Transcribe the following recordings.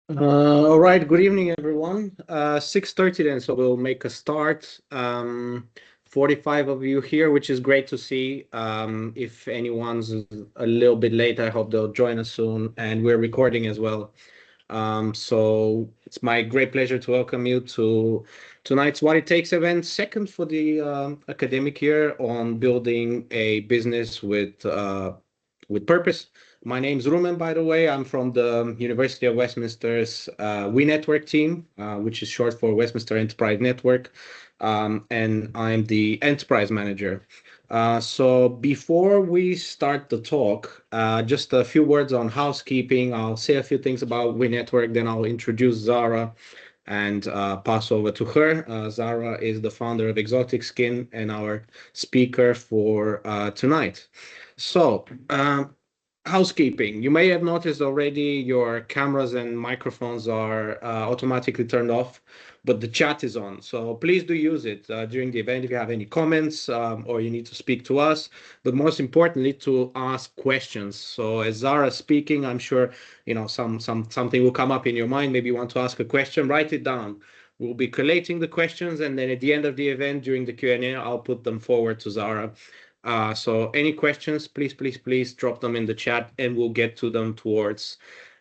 All right, good evening, everyone. 6:30 then, so we'll make a start. 45 of you here, which is great to see. If anyone's a little bit late, I hope they'll join us soon. And we're recording as well. So it's my great pleasure to welcome you to tonight's What It Takes event, second for the academic year on building a business with purpose. My name's Rumen, by the way. I'm from the University of Westminster's We Network team, which is short for Westminster Enterprise Network, and I'm the enterprise manager. So before we start the talk, just a few words on housekeeping. I'll say a few things about We Network, then I'll introduce Zahra and pass over to her. Zahra is the founder of Exotic Skn and our speaker for tonight. So, housekeeping. You may have noticed already your cameras and microphones are automatically turned off, but the chat is on. So please do use it during the event if you have any comments or you need to speak to us, but most importantly, to ask questions. So as Zahra is speaking, I'm sure something will come up in your mind. Maybe you want to ask a question, write it down. We'll be collating the questions, and then at the end of the event, during the Q&A, I'll put them forward to Zahra. So any questions, please drop them in the chat and we'll get to them towards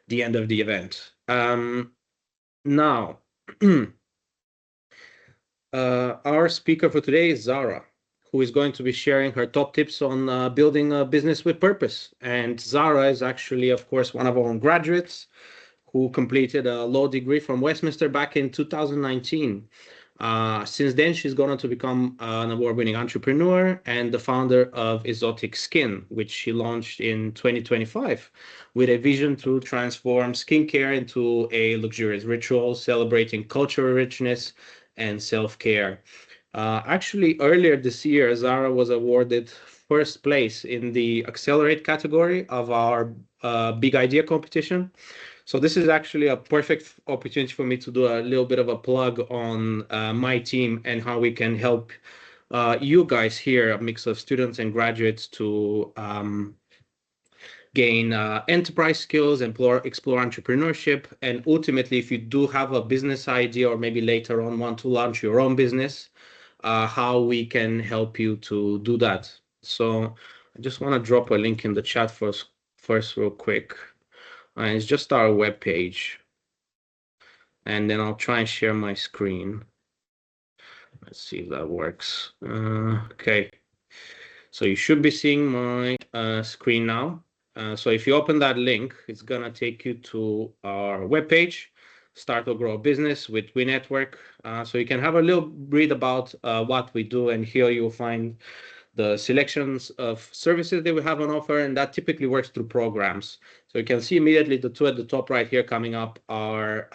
the end of the event. Now, our speaker for today is Zahra, who is going to be sharing her top tips on building a business with purpose. And Zahra is actually, of course, one of our own graduates who completed a law degree from Westminster back in 2019. Since then, she's gone on to become an award-winning entrepreneur and the founder of Exotic Skn, which she launched in 2025 with a vision to transform skincare into a luxurious ritual celebrating cultural richness and self-care. Actually, earlier this year, Zahra was awarded first place in the Accelerate category of our Big Idea competition. So this is actually a perfect opportunity for me to do a little bit of a plug on my team and how we can help you guys here, a mix of students and graduates, to gain enterprise skills, explore entrepreneurship, and ultimately, if you do have a business idea or maybe later on want to launch your own business, how we can help you to do that. So I just want to drop a link in the chat first real quick. And it's just our web page. And then I'll try and share my screen. Let's see if that works. Okay. So you should be seeing my screen now. So if you open that link, it's going to take you to our webpage, Start or Grow a Business with We Network. So you can have a little read about what we do, and here you'll find the selections of services that we have on offer, and that typically works through programs. So you can see immediately the two at the top right here coming up are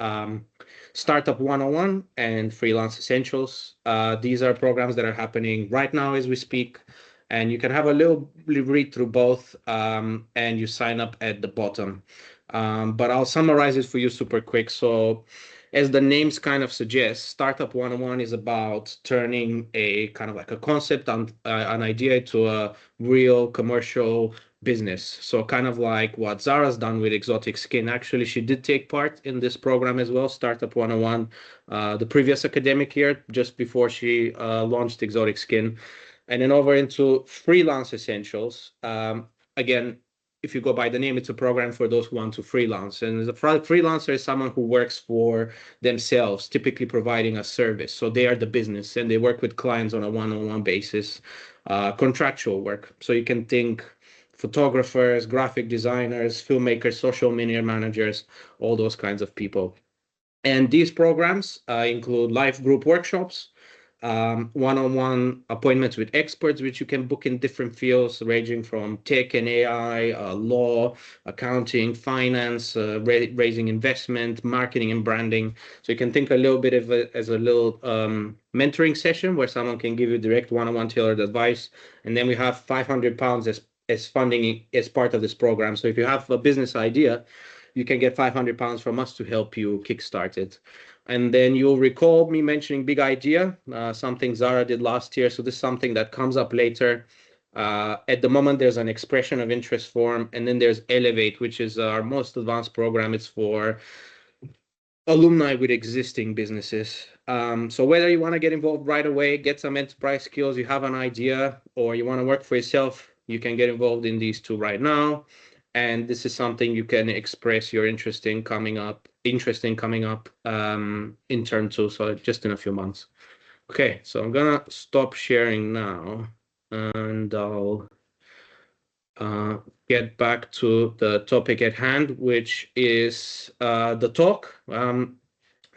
Startup 101 and Freelance Essentials. These are programs that are happening right now as we speak, and you can have a little read through both, and you sign up at the bottom. But I'll summarize it for you super quick. So as the names kind of suggest, Startup 101 is about turning a kind of like a concept on an idea to a real commercial business. So kind of like what Zahra's done with Exotic Skn. Actually, she did take part in this program as well, Startup 101, the previous academic year, just before she launched Exotic Skn. And then over into Freelance Essentials. Again, if you go by the name, it's a program for those who want to freelance. And the freelancer is someone who works for themselves, typically providing a service. So they are the business and they work with clients on a one-on-one basis, contractual work. So you can think photographers, graphic designers, filmmakers, social media managers, all those kinds of people. And these programs include live group workshops, one-on-one appointments with experts, which you can book in different fields, ranging from tech and AI, law, accounting, finance, raising investment, marketing and branding. So you can think a little bit of it as a little mentoring session where someone can give you direct one-on-one tailored advice. And then we have £500 as funding as part of this program. So if you have a business idea, you can get £500 from us to help you kickstart it. And then you'll recall me mentioning Big Idea, something Zahra did last year. So this is something that comes up later. At the moment, there's an expression of interest form, and then there's Elevate, which is our most advanced program. It's for alumni with existing businesses. So whether you want to get involved right away, get some enterprise skills, you have an idea, or you want to work for yourself, you can get involved in these two right now. And this is something you can express your interest in coming up in term two, so just in a few months. Okay, so I'm gonna stop sharing now, and I'll get back to the topic at hand, which is the talk,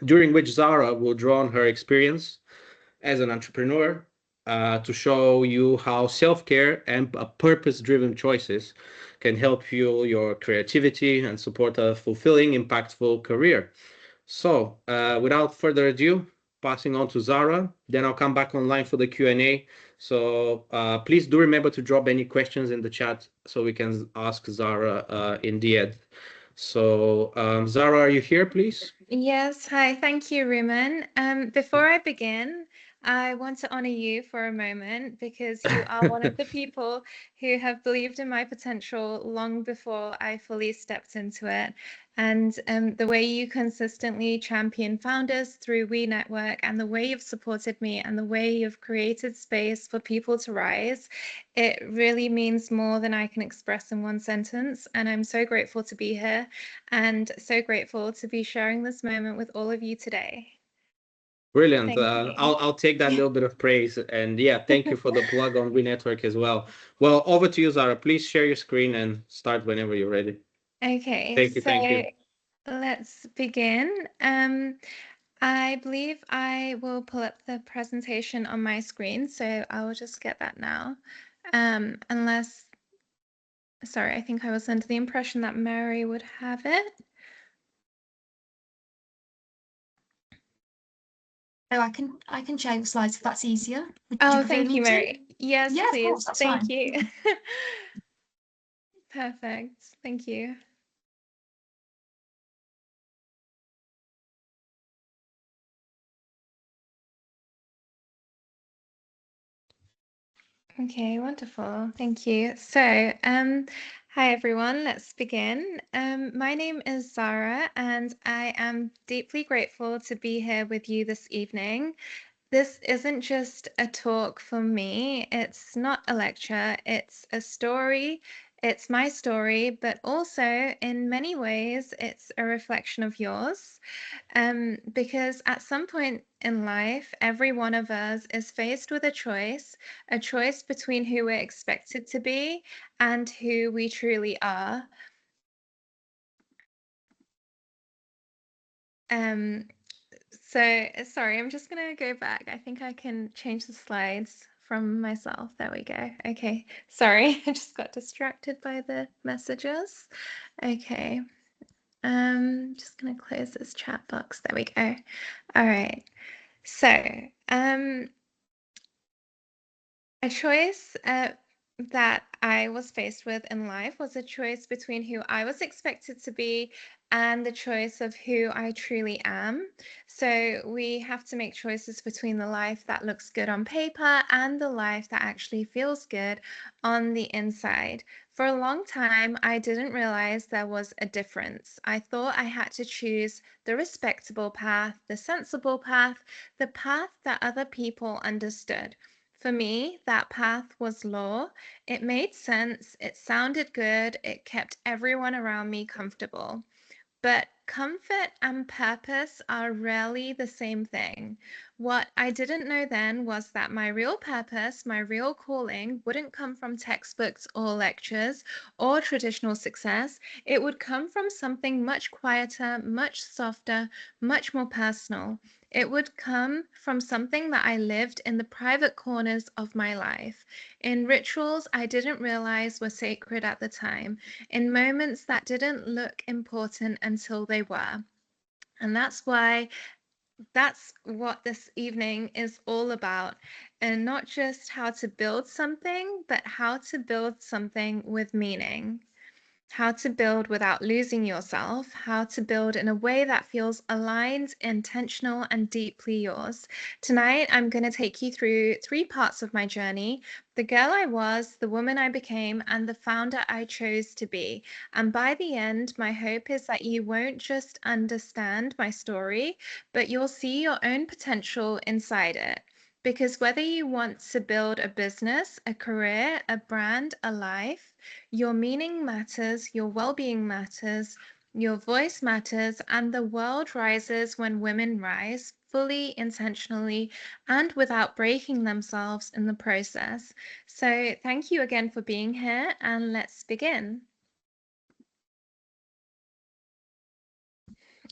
during which Zahra will draw on her experience as an entrepreneur to show you how self-care and purpose-driven choices can help fuel your creativity and support a fulfilling, impactful career. So, without further ado, passing on to Zahra, then I'll come back online for the Q&A. So please do remember to drop any questions in the chat so we can ask Zahra in the end. So, Zahra, are you here, please? Yes, hi, thank you, Ruman. Before I begin, I want to honor you for a moment because you are one of the people who have believed in my potential long before I fully stepped into it. And the way you consistently champion founders through We Network and the way you've supported me and the way you've created space for people to rise, it really means more than I can express in one sentence. And I'm so grateful to be here and so grateful to be sharing this moment with all of you today. Brilliant. Thank you. I'll take that little bit of praise. And yeah, thank you for the plug on We Network as well. Well, over to you, Zahra. Please share your screen and start whenever you're ready. Okay, Thank you. so Thank you. let's begin. I believe I will pull up the presentation on my screen, so I will just get that now. Sorry, I think I was under the impression that Mary would have it. Oh, I can share the slides if that's easier. Thank you, Mary. Yes, yeah, please. of course, that's Thank fine. you. Perfect. Thank you. Okay, wonderful. Thank you. So, hi everyone, let's begin. My name is Zahra, and I am deeply grateful to be here with you this evening. This isn't just a talk for me, it's not a lecture, it's a story. It's my story, but also in many ways, it's a reflection of yours. Because at some point in life, every one of us is faced with a choice between who we're expected to be and who we truly are. So sorry, I'm just gonna go back. I think I can change the slides from myself. There we go. Okay, sorry, I just got distracted by the messages. Okay. Just gonna close this chat box. There we go. All right. So, a choice that I was faced with in life was a choice between who I was expected to be and the choice of who I truly am. So we have to make choices between the life that looks good on paper and the life that actually feels good on the inside. For a long time, I didn't realize there was a difference. I thought I had to choose the respectable path, the sensible path, the path that other people understood. For me, that path was law. It made sense, it sounded good, it kept everyone around me comfortable. But comfort and purpose are rarely the same thing. What I didn't know then was that my real purpose, my real calling, wouldn't come from textbooks or lectures or traditional success. It would come from something much quieter, much softer, much more personal. It would come from something that I lived in the private corners of my life, in rituals I didn't realize were sacred at the time, in moments that didn't look important until they were. And that's what this evening is all about. And not just how to build something, but how to build something with meaning. how to build without losing yourself, how to build in a way that feels aligned, intentional, and deeply yours. Tonight, I'm going to take you through 3 parts of my journey: the girl I was, the woman I became, and the founder I chose to be. And by the end, my hope is that you won't just understand my story, but you'll see your own potential inside it. Because whether you want to build a business, a career, a brand, a life, your meaning matters, your well-being matters, your voice matters, and the world rises when women rise, fully, intentionally, and without breaking themselves in the process. So thank you again for being here, and let's begin.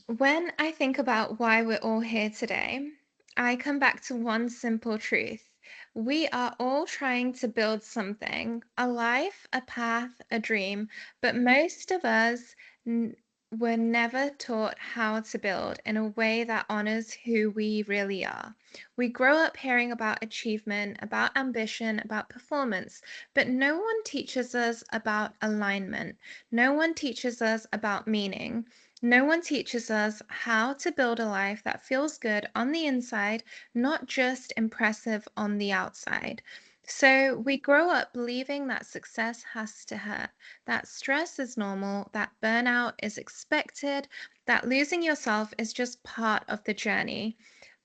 When I think about why we're all here today, I come back to one simple truth. We are all trying to build something, a life, a path, a dream, but most of us were never taught how to build in a way that honors who we really are. We grow up hearing about achievement, about ambition, about performance, but no one teaches us about alignment. No one teaches us about meaning. No one teaches us how to build a life that feels good on the inside, not just impressive on the outside. So we grow up believing that success has to hurt, that stress is normal, that burnout is expected, that losing yourself is just part of the journey.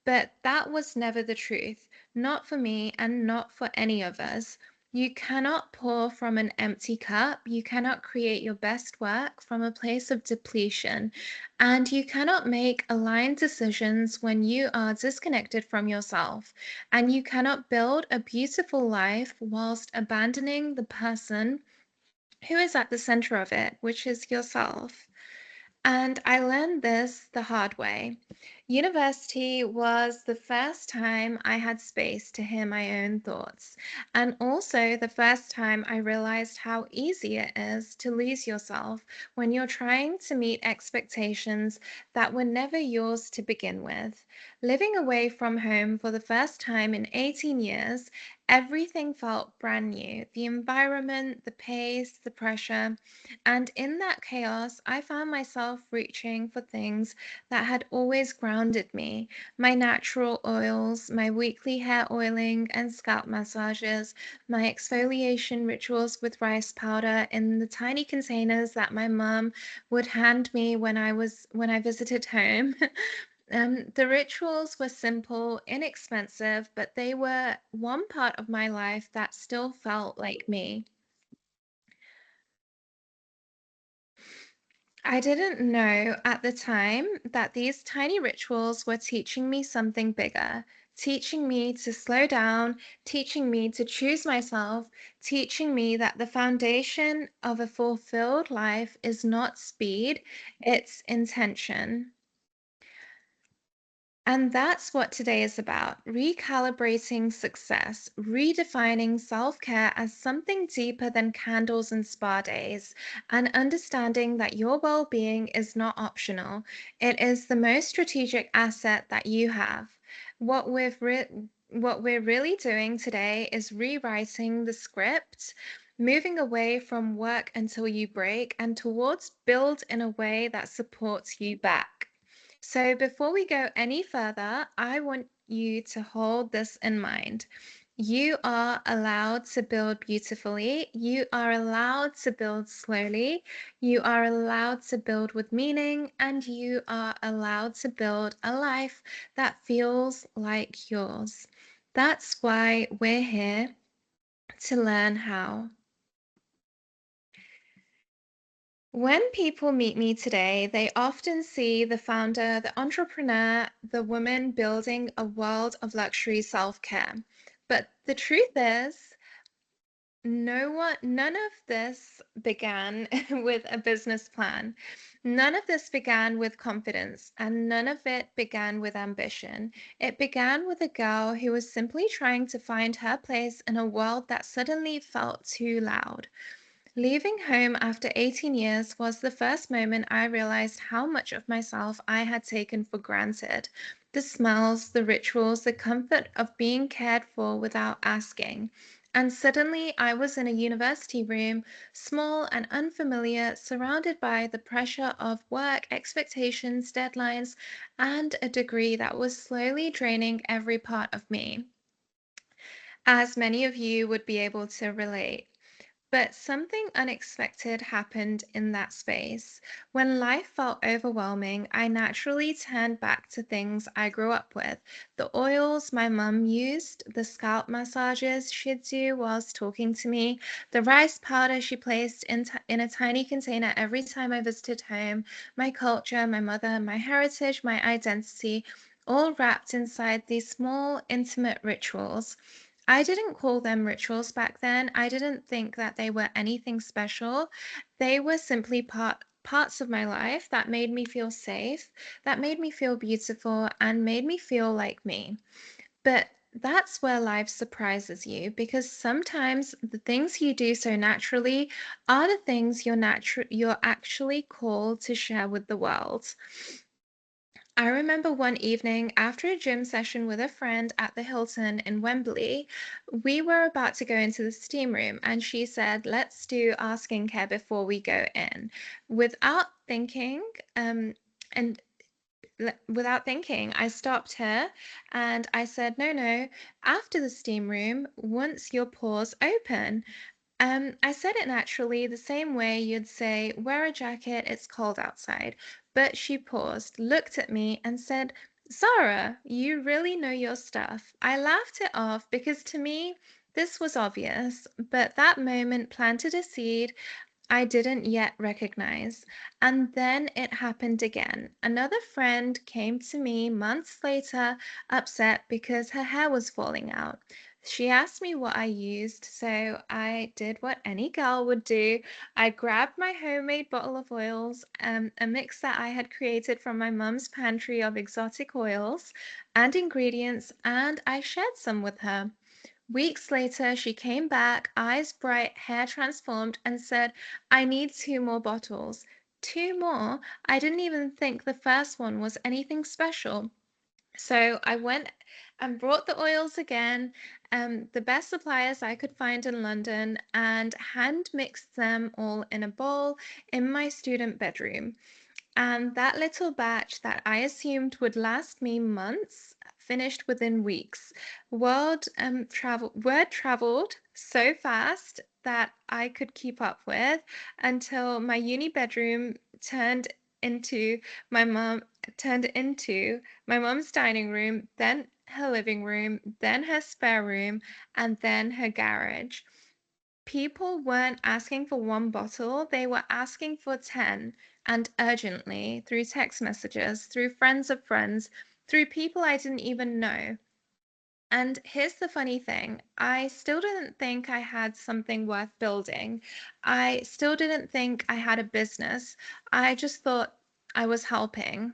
But that was never the truth, not for me and not for any of us. You cannot pour from an empty cup. You cannot create your best work from a place of depletion. And you cannot make aligned decisions when you are disconnected from yourself. And you cannot build a beautiful life whilst abandoning the person who is at the center of it, which is yourself. And I learned this the hard way. University was the first time I had space to hear my own thoughts, and also the first time I realized how easy it is to lose yourself when you're trying to meet expectations that were never yours to begin with. Living away from home for the first time in 18 years, everything felt brand new: the environment, the pace, the pressure. And in that chaos, I found myself reaching for things that had always grounded me: my natural oils, my weekly hair oiling and scalp massages, my exfoliation rituals with rice powder in the tiny containers that my mum would hand me when I visited home. The rituals were simple, inexpensive, but they were one part of my life that still felt like me. I didn't know at the time that these tiny rituals were teaching me something bigger, teaching me to slow down, teaching me to choose myself, teaching me that the foundation of a fulfilled life is not speed, it's intention. And that's what today is about: recalibrating success, redefining self care as something deeper than candles and spa days, and understanding that your well being is not optional. It is the most strategic asset that you have. What what we're really doing today is rewriting the script, moving away from work until you break and towards build in a way that supports you back. So before we go any further, I want you to hold this in mind. You are allowed to build beautifully. You are allowed to build slowly. You are allowed to build with meaning, and you are allowed to build a life that feels like yours. That's why we're here, to learn how. When people meet me today, they often see the founder, the entrepreneur, the woman building a world of luxury self-care. But the truth is, none of this began with a business plan. None of this began with confidence, and none of it began with ambition. It began with a girl who was simply trying to find her place in a world that suddenly felt too loud. Leaving home after 18 years was the first moment I realized how much of myself I had taken for granted. The smells, the rituals, the comfort of being cared for without asking. And suddenly I was in a university room, small and unfamiliar, surrounded by the pressure of work, expectations, deadlines, and a degree that was slowly draining every part of me, as many of you would be able to relate. But something unexpected happened in that space. When life felt overwhelming, I naturally turned back to things I grew up with. The oils my mum used, the scalp massages she'd do whilst talking to me, the rice powder she placed in a tiny container every time I visited home, my culture, my mother, my heritage, my identity, all wrapped inside these small, intimate rituals. I didn't call them rituals back then. I didn't think that they were anything special. They were simply parts of my life that made me feel safe, that made me feel beautiful, and made me feel like me. But that's where life surprises you because sometimes the things you do so naturally are the things you're actually called to share with the world. I remember one evening after a gym session with a friend at the Hilton in Wembley, we were about to go into the steam room, and she said, "Let's do our skincare before we go in." Without thinking, and without thinking, I stopped her and I said, "No, no, after the steam room, once your pores open." I said it naturally, the same way you'd say, "Wear a jacket, it's cold outside." But she paused, looked at me, and said, "Zara, you really know your stuff." I laughed it off because to me, this was obvious, but that moment planted a seed I didn't yet recognize. And then it happened again. Another friend came to me months later, upset because her hair was falling out. She asked me what I used, so I did what any girl would do. I grabbed my homemade bottle of oils, a mix that I had created from my mum's pantry of exotic oils and ingredients, and I shared some with her. Weeks later, she came back, eyes bright, hair transformed, and said, "I need 2 more bottles." 2 more? I didn't even think the first one was anything special. So I went and brought the oils again, the best suppliers I could find in London, and hand mixed them all in a bowl in my student bedroom. And that little batch that I assumed would last me months finished within weeks. Word traveled so fast that I could keep up with until my uni bedroom into my mom turned into my mom's dining room, then her living room, then her spare room, and then her garage. People weren't asking for 1 bottle, they were asking for 10, and urgently, through text messages, through friends of friends, through people I didn't even know. And here's the funny thing, I still didn't think I had something worth building. I still didn't think I had a business. I just thought I was helping.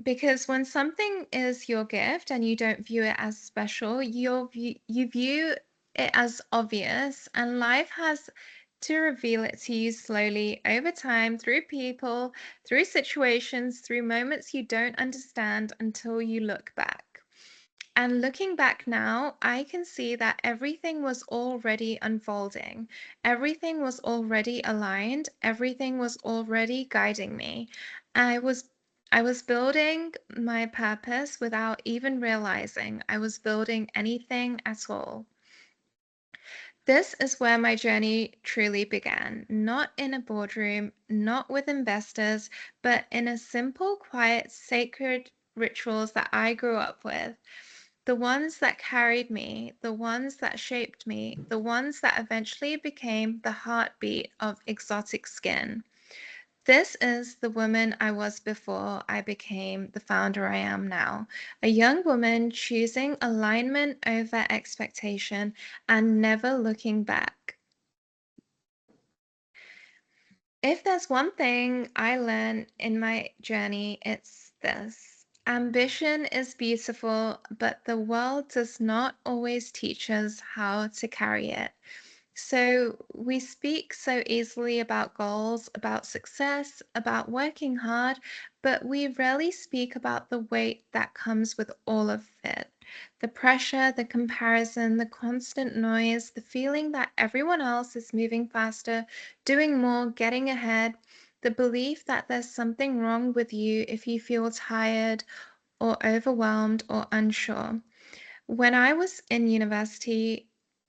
Because when something is your gift and you don't view it as special, you view it as obvious, and life has to reveal it to you slowly over time through people, through situations, through moments you don't understand until you look back. And looking back now, I can see that everything was already unfolding. Everything was already aligned. Everything was already guiding me. I was I was building my purpose without even realizing I was building anything at all. This is where my journey truly began, not in a boardroom, not with investors, but in a simple, quiet, sacred rituals that I grew up with. The ones that carried me, the ones that shaped me, the ones that eventually became the heartbeat of Exotic Skn. This is the woman I was before I became the founder I am now. A young woman choosing alignment over expectation and never looking back. If there's one thing I learned in my journey, it's this. Ambition is beautiful, but the world does not always teach us how to carry it. So we speak so easily about goals, about success, about working hard, but we rarely speak about the weight that comes with all of it. The pressure, the comparison, the constant noise, the feeling that everyone else is moving faster, doing more, getting ahead, the belief that there's something wrong with you if you feel tired or overwhelmed or unsure. When I was in university,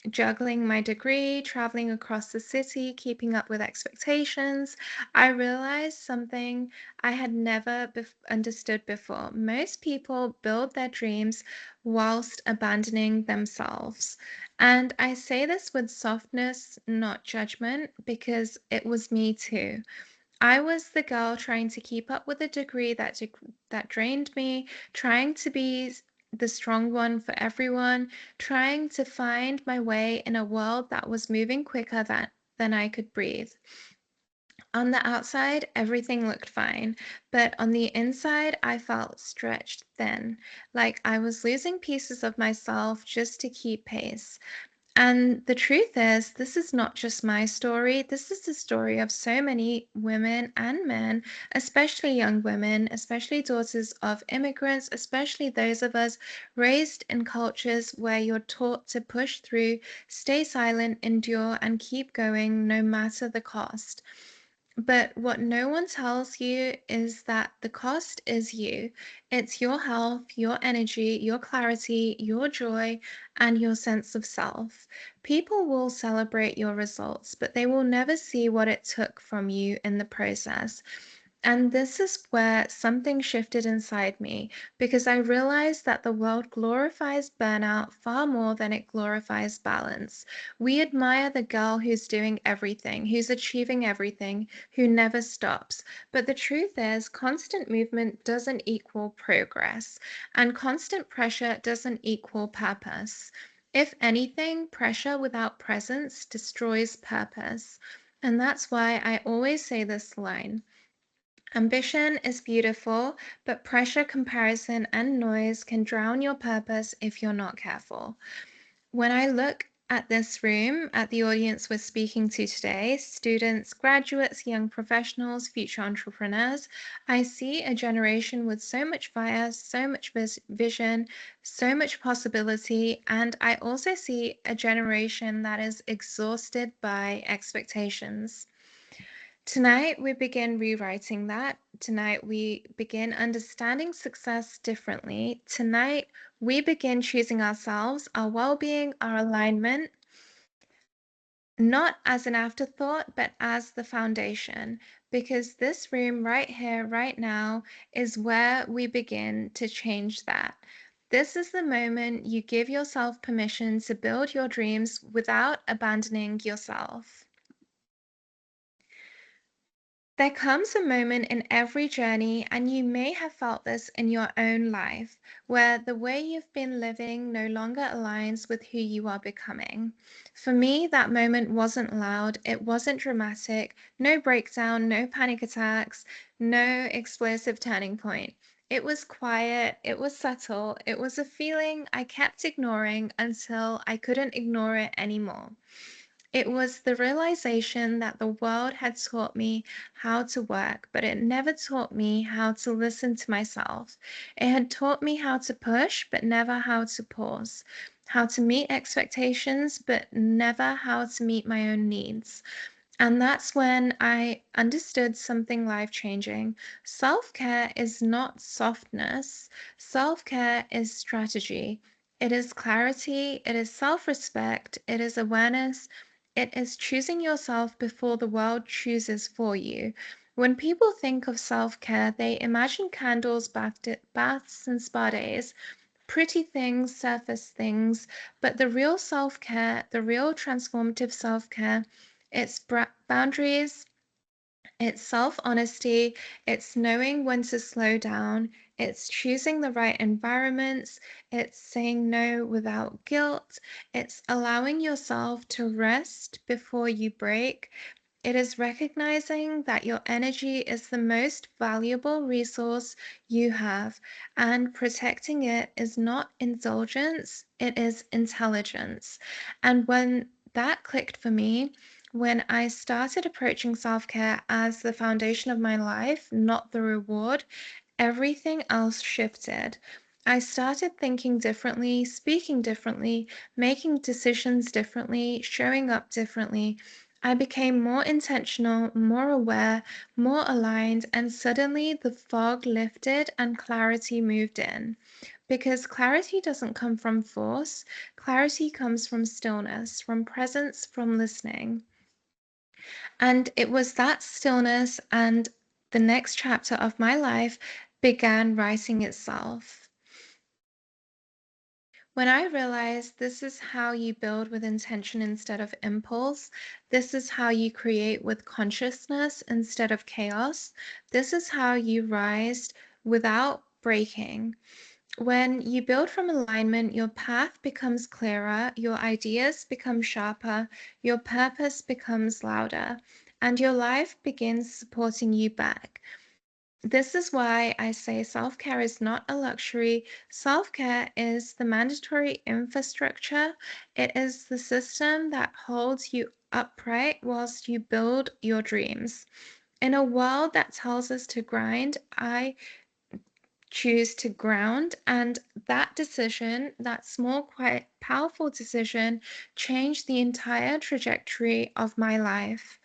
juggling my degree, traveling across the city, keeping up with expectations, I realized something I had never understood before. Most people build their dreams whilst abandoning themselves. And I say this with softness, not judgment, because it was me too. I was the girl trying to keep up with a degree that drained me, trying to be the strong one for everyone, trying to find my way in a world that was moving quicker than I could breathe. On the outside, everything looked fine, but on the inside, I felt stretched thin, like I was losing pieces of myself just to keep pace. And the truth is, this is not just my story. This is the story of so many women and men, especially young women, especially daughters of immigrants, especially those of us raised in cultures where you're taught to push through, stay silent, endure, and keep going no matter the cost. But what no one tells you is that the cost is you. It's your health, your energy, your clarity, your joy, and your sense of self. People will celebrate your results, but they will never see what it took from you in the process. And this is where something shifted inside me because I realized that the world glorifies burnout far more than it glorifies balance. We admire the girl who's doing everything, who's achieving everything, who never stops. But the truth is, constant movement doesn't equal progress, and constant pressure doesn't equal purpose. If anything, pressure without presence destroys purpose. And that's why I always say this line. Ambition is beautiful, but pressure, comparison, and noise can drown your purpose if you're not careful. When I look at this room, at the audience we're speaking to today, students, graduates, young professionals, future entrepreneurs, I see a generation with so much fire, so much vision, so much possibility, and I also see a generation that is exhausted by expectations. Tonight, we begin rewriting that. Tonight, we begin understanding success differently. Tonight, we begin choosing ourselves, our well being, our alignment, not as an afterthought, but as the foundation. Because this room right here, right now, is where we begin to change that. This is the moment you give yourself permission to build your dreams without abandoning yourself. There comes a moment in every journey, and you may have felt this in your own life, where the way you've been living no longer aligns with who you are becoming. For me, that moment wasn't loud, it wasn't dramatic, no breakdown, no panic attacks, no explosive turning point. It was quiet, it was subtle, it was a feeling I kept ignoring until I couldn't ignore it anymore. It was the realization that the world had taught me how to work, but it never taught me how to listen to myself. It had taught me how to push, but never how to pause, how to meet expectations, but never how to meet my own needs. And that's when I understood something life changing. Self care is not softness, self care is strategy. It is clarity, it is self respect, it is awareness, it is choosing yourself before the world chooses for you. When people think of self care, they imagine candles, baths, and spa days, pretty things, surface things, but the real self care, the real transformative self care, it's boundaries, it's self honesty, it's knowing when to slow down, it's choosing the right environments, it's saying no without guilt, it's allowing yourself to rest before you break. It is recognizing that your energy is the most valuable resource you have, and protecting it is not indulgence, it is intelligence. And when that clicked for me, when I started approaching self care as the foundation of my life, not the reward, everything else shifted. I started thinking differently, speaking differently, making decisions differently, showing up differently. I became more intentional, more aware, more aligned, and suddenly the fog lifted and clarity moved in. Because clarity doesn't come from force, clarity comes from stillness, from presence, from listening. And it was that stillness and the next chapter of my life began writing itself. When I realized this is how you build with intention instead of impulse, this is how you create with consciousness instead of chaos, this is how you rise without breaking. When you build from alignment, your path becomes clearer, your ideas become sharper, your purpose becomes louder, and your life begins supporting you back. This is why I say self-care is not a luxury. Self-care is the mandatory infrastructure. It is the system that holds you upright whilst you build your dreams. In a world that tells us to grind, I choose to ground, and that decision, that small, quiet, powerful decision, changed the entire trajectory of my life.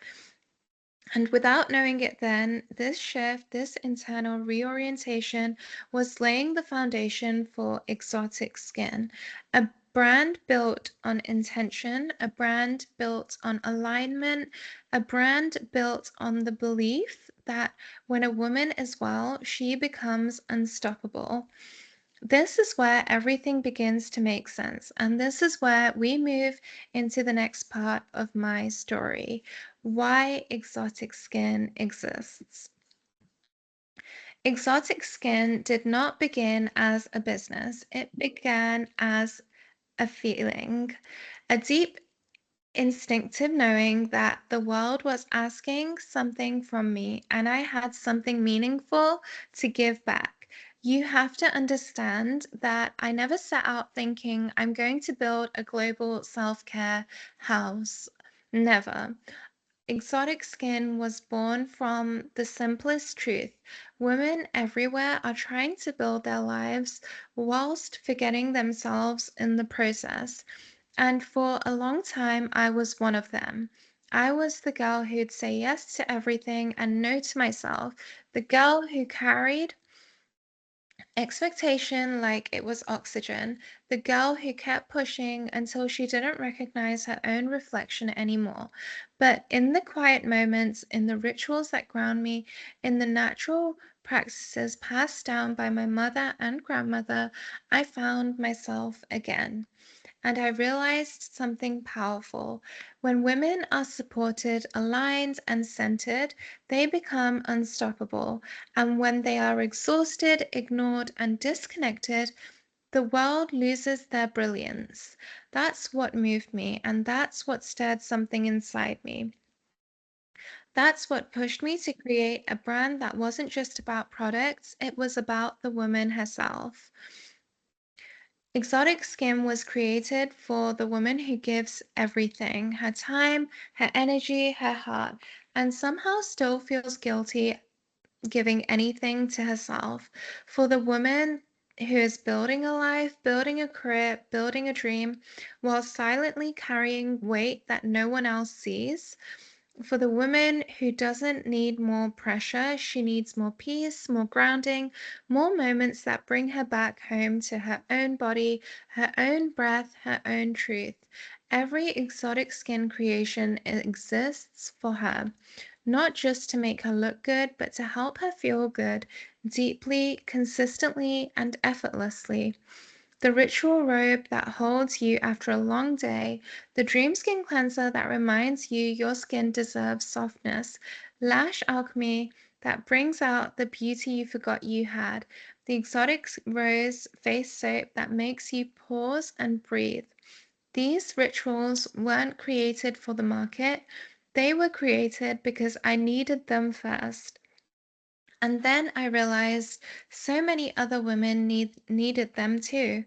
And without knowing it then, this shift, this internal reorientation was laying the foundation for Exotic Skn, a brand built on intention, a brand built on alignment, a brand built on the belief that when a woman is well, she becomes unstoppable. This is where everything begins to make sense, and this is where we move into the next part of my story, why Exotic Skn exists. Exotic Skn did not begin as a business, it began as a feeling, a deep instinctive knowing that the world was asking something from me and I had something meaningful to give back. You have to understand that I never set out thinking I'm going to build a global self-care house. Never. Exotic Skn was born from the simplest truth. Women everywhere are trying to build their lives whilst forgetting themselves in the process. And for a long time, I was one of them. I was the girl who'd say yes to everything and no to myself, the girl who carried expectation like it was oxygen, the girl who kept pushing until she didn't recognize her own reflection anymore. But in the quiet moments, in the rituals that ground me, in the natural practices passed down by my mother and grandmother, I found myself again. And I realized something powerful. When women are supported, aligned, and centered, they become unstoppable. And when they are exhausted, ignored, and disconnected, the world loses their brilliance. That's what moved me, and that's what stirred something inside me. That's what pushed me to create a brand that wasn't just about products, it was about the woman herself. Exotic Skn was created for the woman who gives everything, her time, her energy, her heart, and somehow still feels guilty giving anything to herself. For the woman who is building a life, building a career, building a dream, while silently carrying weight that no one else sees. For the woman who doesn't need more pressure, she needs more peace, more grounding, more moments that bring her back home to her own body, her own breath, her own truth. Every Exotic Skn creation exists for her, not just to make her look good, but to help her feel good deeply, consistently, and effortlessly. The ritual robe that holds you after a long day, the dream skin cleanser that reminds you your skin deserves softness, lash alchemy that brings out the beauty you forgot you had, the exotic rose face soap that makes you pause and breathe. These rituals weren't created for the market, they were created because I needed them first. And then I realized so many other women needed them too.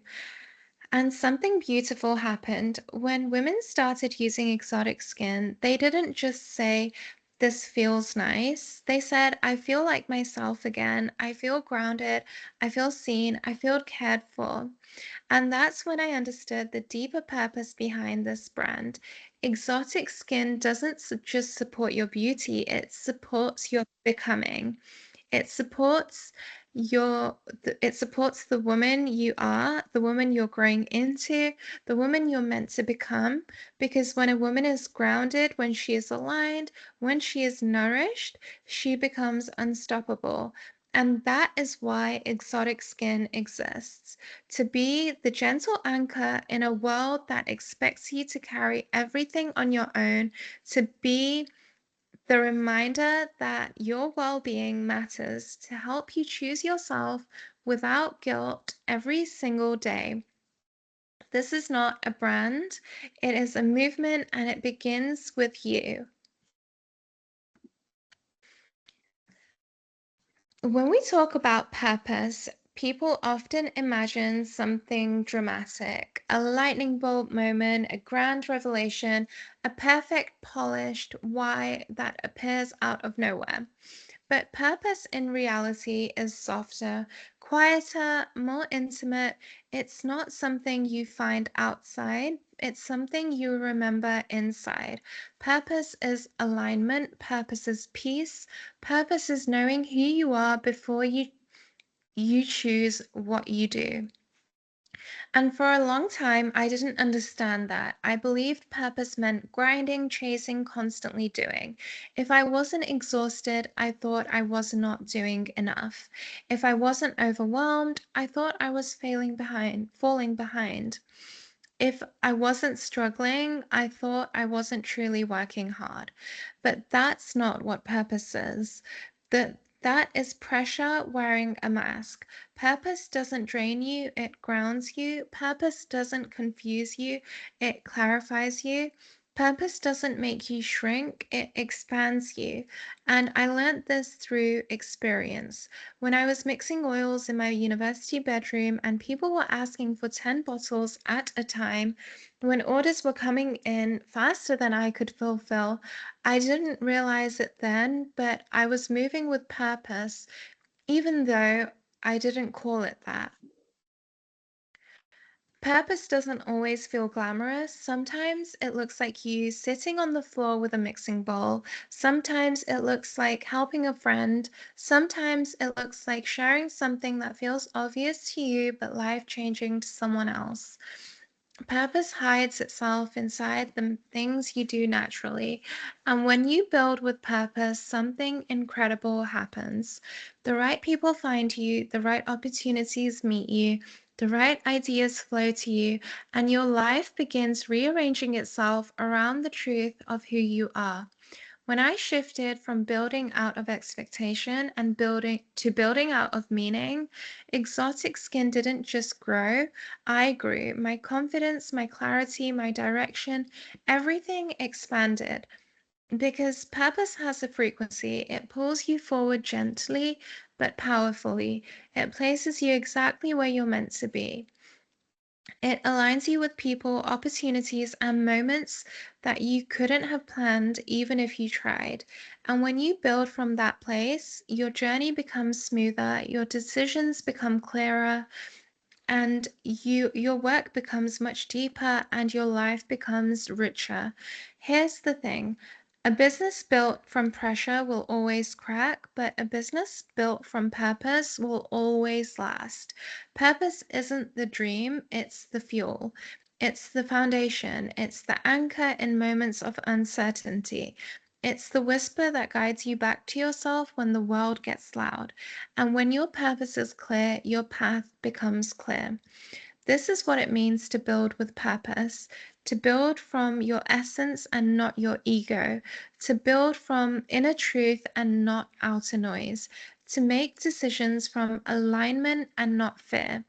And something beautiful happened. When women started using Exotic Skn, they didn't just say, this feels nice. They said, I feel like myself again. I feel grounded. I feel seen. I feel cared for. And that's when I understood the deeper purpose behind this brand. Exotic Skn doesn't just support your beauty, it supports your becoming. It supports it supports the woman you are, the woman you're growing into, the woman you're meant to become. Because when a woman is grounded, when she is aligned, when she is nourished, she becomes unstoppable. And that is why Exotic Skn exists, to be the gentle anchor in a world that expects you to carry everything on your own, to be the reminder that your well-being matters, to help you choose yourself without guilt every single day. This is not a brand, it is a movement, and it begins with you. When we talk about purpose, people often imagine something dramatic, a lightning bolt moment, a grand revelation, a perfect, polished why that appears out of nowhere. But purpose in reality is softer, quieter, more intimate. It's not something you find outside, it's something you remember inside. Purpose is alignment, purpose is peace, purpose is knowing who you are before you choose what you do. And for a long time, I didn't understand that. I believed purpose meant grinding, chasing, constantly doing. If I wasn't exhausted, I thought I was not doing enough. If I wasn't overwhelmed, I thought I was falling behind. If I wasn't struggling, I thought I wasn't truly working hard. But that's not what purpose is. That is pressure wearing a mask. Purpose doesn't drain you, it grounds you. Purpose doesn't confuse you, it clarifies you. Purpose doesn't make you shrink, it expands you. And I learned this through experience. When I was mixing oils in my university bedroom and people were asking for 10 bottles at a time, when orders were coming in faster than I could fulfill, I didn't realize it then, but I was moving with purpose, even though I didn't call it that. Purpose doesn't always feel glamorous. Sometimes it looks like you sitting on the floor with a mixing bowl. Sometimes it looks like helping a friend. Sometimes it looks like sharing something that feels obvious to you but life-changing to someone else. Purpose hides itself inside the things you do naturally. And when you build with purpose, something incredible happens. The right people find you, the right opportunities meet you, the right ideas flow to you, and your life begins rearranging itself around the truth of who you are. When I shifted from building out of expectation and building out of meaning, Exotic Skn didn't just grow, I grew. My confidence, my clarity, my direction, everything expanded. Because purpose has a frequency, it pulls you forward gently but powerfully. It places you exactly where you're meant to be. It aligns you with people, opportunities, and moments that you couldn't have planned even if you tried. And when you build from that place, your journey becomes smoother, your decisions become clearer, and your work becomes much deeper and your life becomes richer. Here's the thing. A business built from pressure will always crack, but a business built from purpose will always last. Purpose isn't the dream, it's the fuel. It's the foundation. It's the anchor in moments of uncertainty. It's the whisper that guides you back to yourself when the world gets loud. And when your purpose is clear, your path becomes clear. This is what it means to build with purpose, to build from your essence and not your ego, to build from inner truth and not outer noise, to make decisions from alignment and not fear,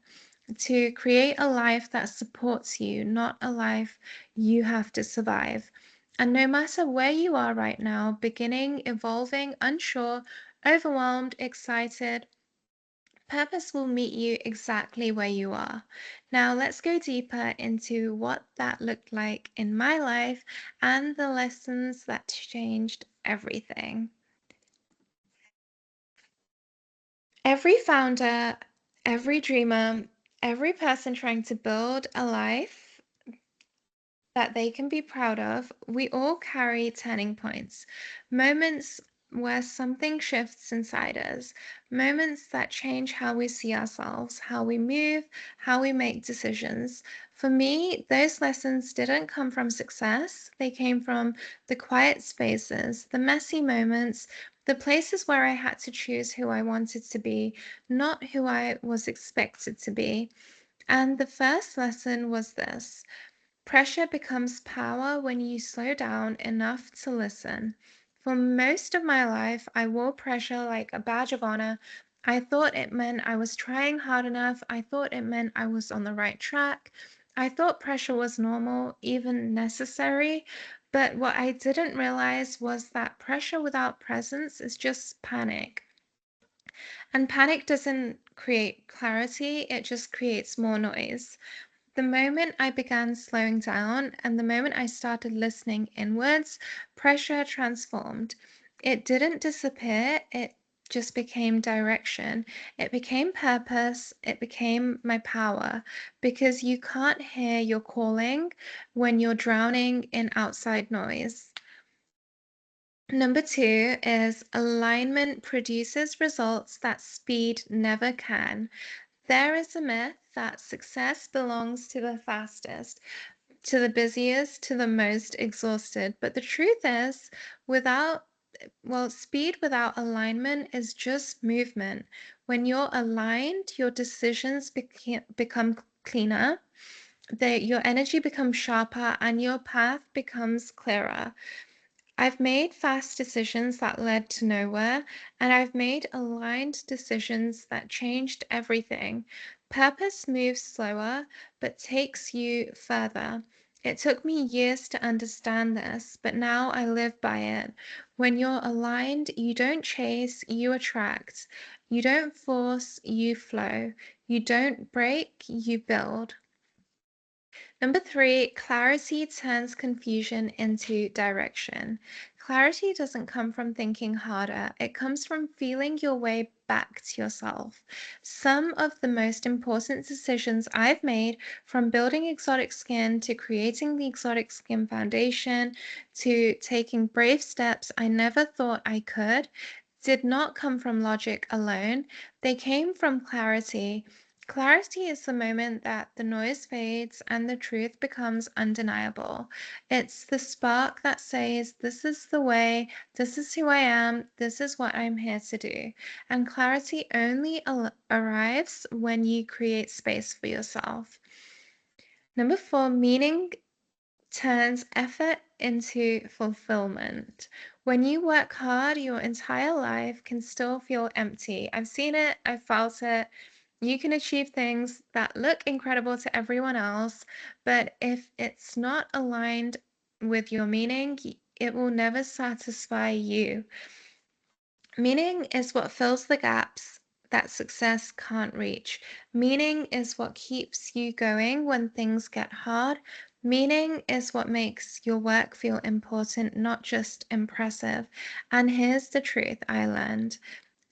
to create a life that supports you, not a life you have to survive. And no matter where you are right now, beginning, evolving, unsure, overwhelmed, excited, purpose will meet you exactly where you are. Now, let's go deeper into what that looked like in my life and the lessons that changed everything. Every founder, every dreamer, every person trying to build a life that they can be proud of, we all carry turning points, moments where something shifts inside us, moments that change how we see ourselves, how we move, how we make decisions. For me, those lessons didn't come from success, they came from the quiet spaces, the messy moments, the places where I had to choose who I wanted to be, not who I was expected to be. And the first lesson was this: pressure becomes power when you slow down enough to listen. For most of my life, I wore pressure like a badge of honor. I thought it meant I was trying hard enough. I thought it meant I was on the right track. I thought pressure was normal, even necessary. But what I didn't realize was that pressure without presence is just panic. And panic doesn't create clarity, it just creates more noise. The moment I began slowing down and the moment I started listening inwards, pressure transformed. It didn't disappear, it just became direction. It became purpose. It became my power, because you can't hear your calling when you're drowning in outside noise. Number 2 is alignment produces results that speed never can. There is a myth that success belongs to the fastest, to the busiest, to the most exhausted. But the truth is, speed without alignment is just movement. When you're aligned, your decisions become cleaner, your energy becomes sharper, and your path becomes clearer. I've made fast decisions that led to nowhere, and I've made aligned decisions that changed everything. Purpose moves slower, but takes you further. It took me years to understand this, but now I live by it. When you're aligned, you don't chase, you attract. You don't force, you flow. You don't break, you build. Number 3, clarity turns confusion into direction. Clarity doesn't come from thinking harder, it comes from feeling your way back to yourself. Some of the most important decisions I've made, from building Exotic Skn to creating the Exotic Skn Foundation to taking brave steps I never thought I could, did not come from logic alone. They came from clarity. Clarity is the moment that the noise fades and the truth becomes undeniable. It's the spark that says, this is the way, this is who I am, this is what I'm here to do. And clarity only arrives when you create space for yourself. Number 4, meaning turns effort into fulfillment. When you work hard, your entire life can still feel empty. I've seen it, I've felt it. You can achieve things that look incredible to everyone else, but if it's not aligned with your meaning, it will never satisfy you. Meaning is what fills the gaps that success can't reach. Meaning is what keeps you going when things get hard. Meaning is what makes your work feel important, not just impressive. And here's the truth I learned: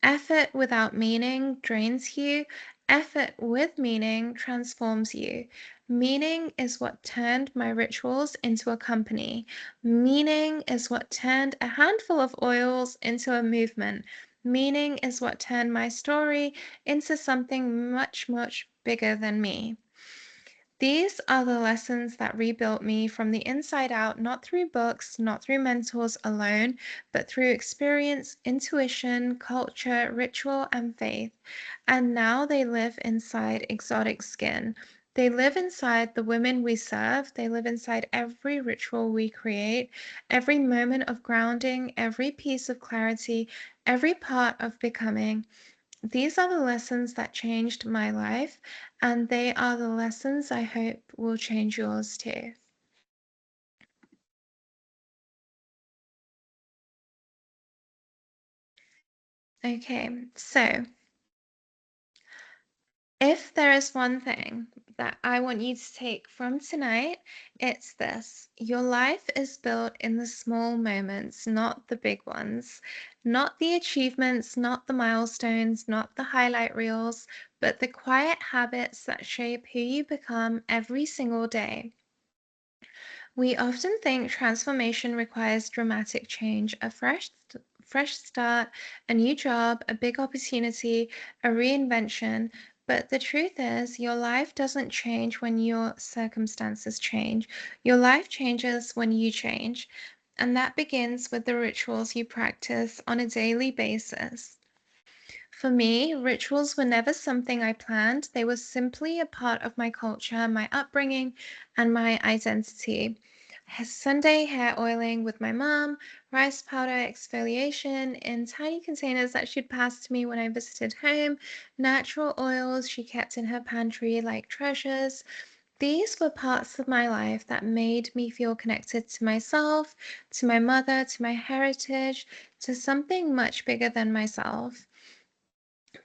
effort without meaning drains you. Effort with meaning transforms you. Meaning is what turned my rituals into a company. Meaning is what turned a handful of oils into a movement. Meaning is what turned my story into something much, much bigger than me. These are the lessons that rebuilt me from the inside out, not through books, not through mentors alone, but through experience, intuition, culture, ritual, and faith. And now they live inside Exotic Skn. They live inside the women we serve. They live inside every ritual we create, every moment of grounding, every piece of clarity, every part of becoming. These are the lessons that changed my life, and they are the lessons I hope will change yours too. Okay, so if there is one thing that I want you to take from tonight, it's this: your life is built in the small moments, not the big ones, not the achievements, not the milestones, not the highlight reels, but the quiet habits that shape who you become every single day. We often think transformation requires dramatic change, a fresh start, a new job, a big opportunity, a reinvention. But the truth is, your life doesn't change when your circumstances change. Your life changes when you change. And that begins with the rituals you practice on a daily basis. For me, rituals were never something I planned. They were simply a part of my culture, my upbringing, and my identity. Sunday hair oiling with my mom, rice powder exfoliation in tiny containers that she'd pass to me when I visited home, natural oils she kept in her pantry like treasures. These were parts of my life that made me feel connected to myself, to my mother, to my heritage, to something much bigger than myself.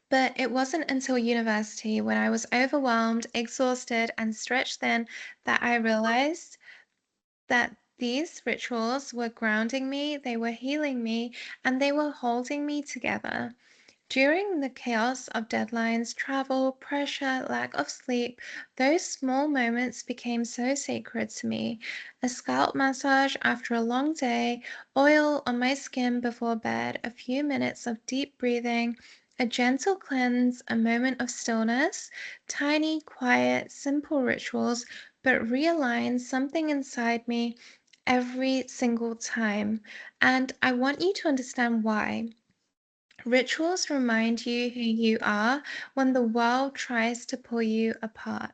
But it wasn't until university, when I was overwhelmed, exhausted, and stretched thin, that I realized that these rituals were grounding me, they were healing me, and they were holding me together. During the chaos of deadlines, travel, pressure, lack of sleep, those small moments became so sacred to me. A scalp massage after a long day, oil on my skin before bed, a few minutes of deep breathing, a gentle cleanse, a moment of stillness. Tiny, quiet, simple rituals, but realign something inside me every single time. And I want you to understand why. Rituals remind you who you are when the world tries to pull you apart.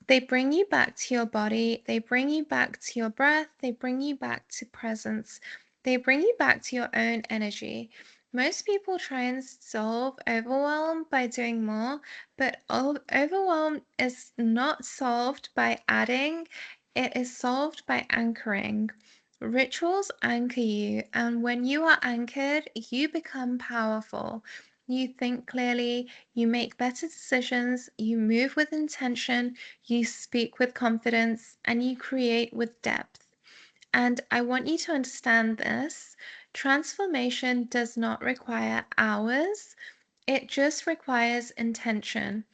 They bring you back to your body, they bring you back to your breath, they bring you back to presence, they bring you back to your own energy. Most people try and solve overwhelm by doing more, but overwhelm is not solved by adding, it is solved by anchoring. Rituals anchor you, and when you are anchored, you become powerful. You think clearly, you make better decisions, you move with intention, you speak with confidence, and you create with depth. And I want you to understand this. Transformation does not require hours, it just requires intention.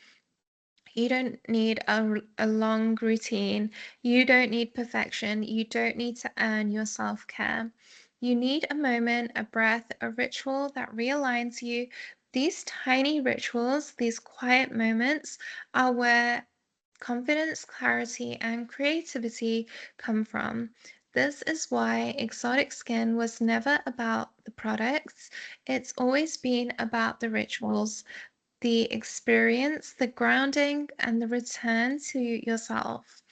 You don't need a long routine. You don't need perfection. You don't need to earn your self care. You need a moment, a breath, a ritual that realigns you. These tiny rituals, these quiet moments, are where confidence, clarity, and creativity come from. This is why Exotic Skn was never about the products, it's always been about the rituals, the experience, the grounding, and the return to yourself.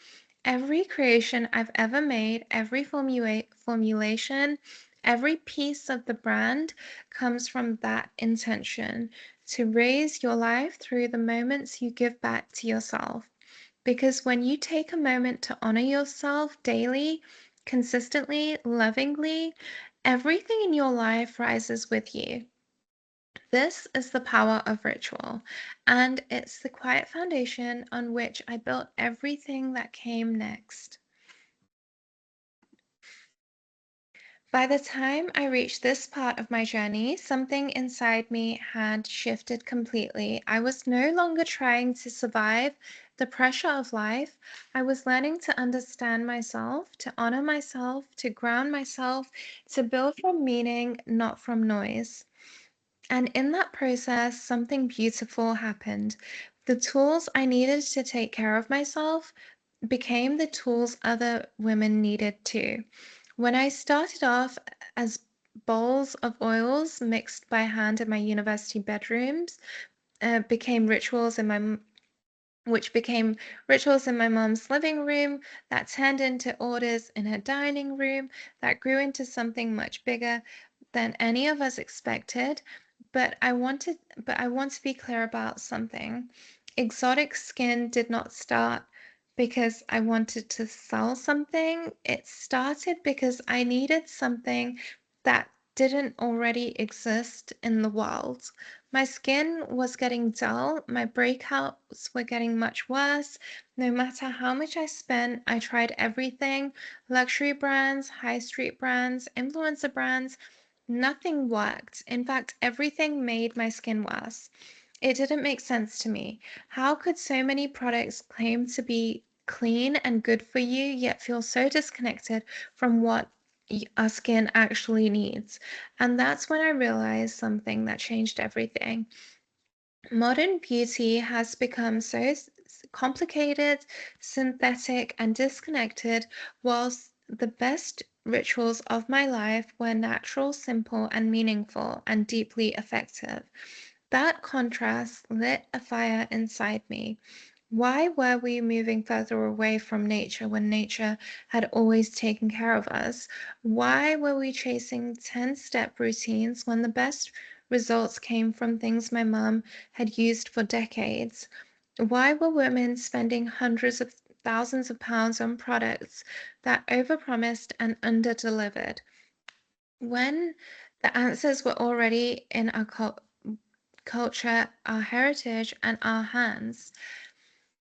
Every creation I've ever made, every formulation, every piece of the brand comes from that intention to raise your life through the moments you give back to yourself. Because when you take a moment to honor yourself daily, consistently, lovingly, everything in your life rises with you. This is the power of ritual, and it's the quiet foundation on which I built everything that came next. By the time I reached this part of my journey, something inside me had shifted completely. I was no longer trying to survive the pressure of life. I was learning to understand myself, to honor myself, to ground myself, to build from meaning, not from noise. And in that process, something beautiful happened. The tools I needed to take care of myself became the tools other women needed too. When I started off as bowls of oils mixed by hand in my university bedrooms, became rituals in my which became rituals in my mom's living room, that turned into orders in her dining room, that grew into something much bigger than any of us expected. But I want to be clear about something. Exotic Skn did not start because I wanted to sell something. It started because I needed something that didn't already exist in the world. My skin was getting dull, my breakouts were getting much worse. No matter how much I spent, I tried everything, luxury brands, high street brands, influencer brands. Nothing worked. In fact, everything made my skin worse. It didn't make sense to me. How could so many products claim to be clean and good for you, yet feel so disconnected from what our skin actually needs? And that's when I realized something that changed everything. Modern beauty has become so complicated, synthetic, and disconnected, whilst the best rituals of my life were natural, simple, and meaningful, and deeply effective. That contrast lit a fire inside me. Why were we moving further away from nature when nature had always taken care of us? Why were we chasing 10-step routines when the best results came from things my mom had used for decades? Why were women spending hundreds of thousands of pounds on products that overpromised and underdelivered when the answers were already in our culture, our heritage, and our hands?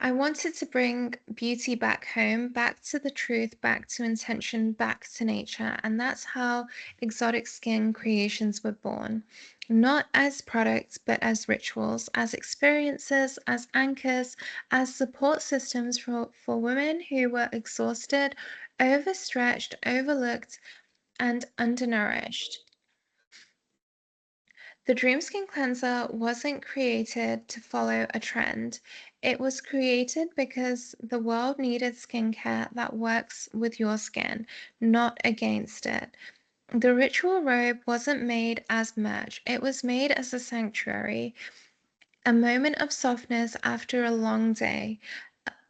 I wanted to bring beauty back home, back to the truth, back to intention, back to nature. And that's how Exotic Skn creations were born. Not as products, but as rituals, as experiences, as anchors, as support systems for women who were exhausted, overstretched, overlooked, and undernourished. The Dream Skin Cleanser wasn't created to follow a trend. It was created because the world needed skincare that works with your skin, not against it. The ritual robe wasn't made as merch, it was made as a sanctuary, a moment of softness after a long day,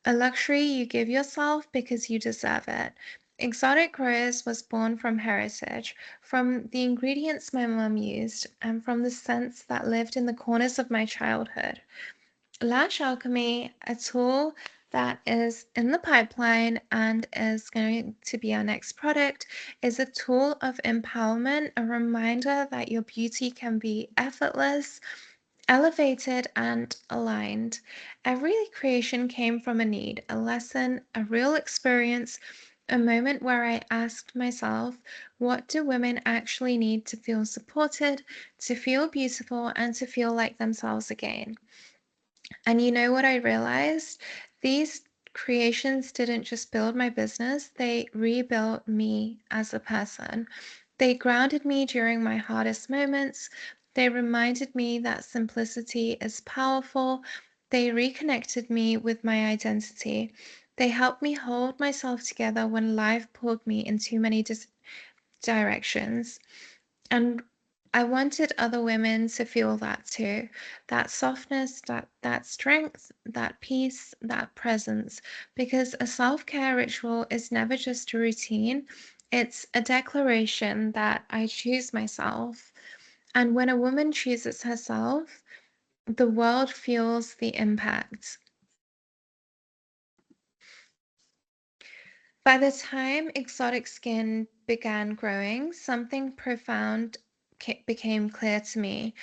a luxury you give yourself because you deserve it. Exotic Rose was born from heritage, from the ingredients my mom used, and from the scents that lived in the corners of my childhood. Lash Alchemy, a tool that is in the pipeline and is going to be our next product, is a tool of empowerment, a reminder that your beauty can be effortless, elevated, and aligned. Every creation came from a need, a lesson, a real experience, a moment where I asked myself, what do women actually need to feel supported, to feel beautiful, and to feel like themselves again? And you know what I realized? These creations didn't just build my business, they rebuilt me as a person. They grounded me during my hardest moments. They reminded me that simplicity is powerful. They reconnected me with my identity. They helped me hold myself together when life pulled me in too many directions. And I wanted other women to feel that too. That softness, that strength, that peace, that presence. Because a self-care ritual is never just a routine. It's a declaration that I choose myself. And when a woman chooses herself, the world feels the impact. By the time Exotic Skn began growing, something profound became clear to me.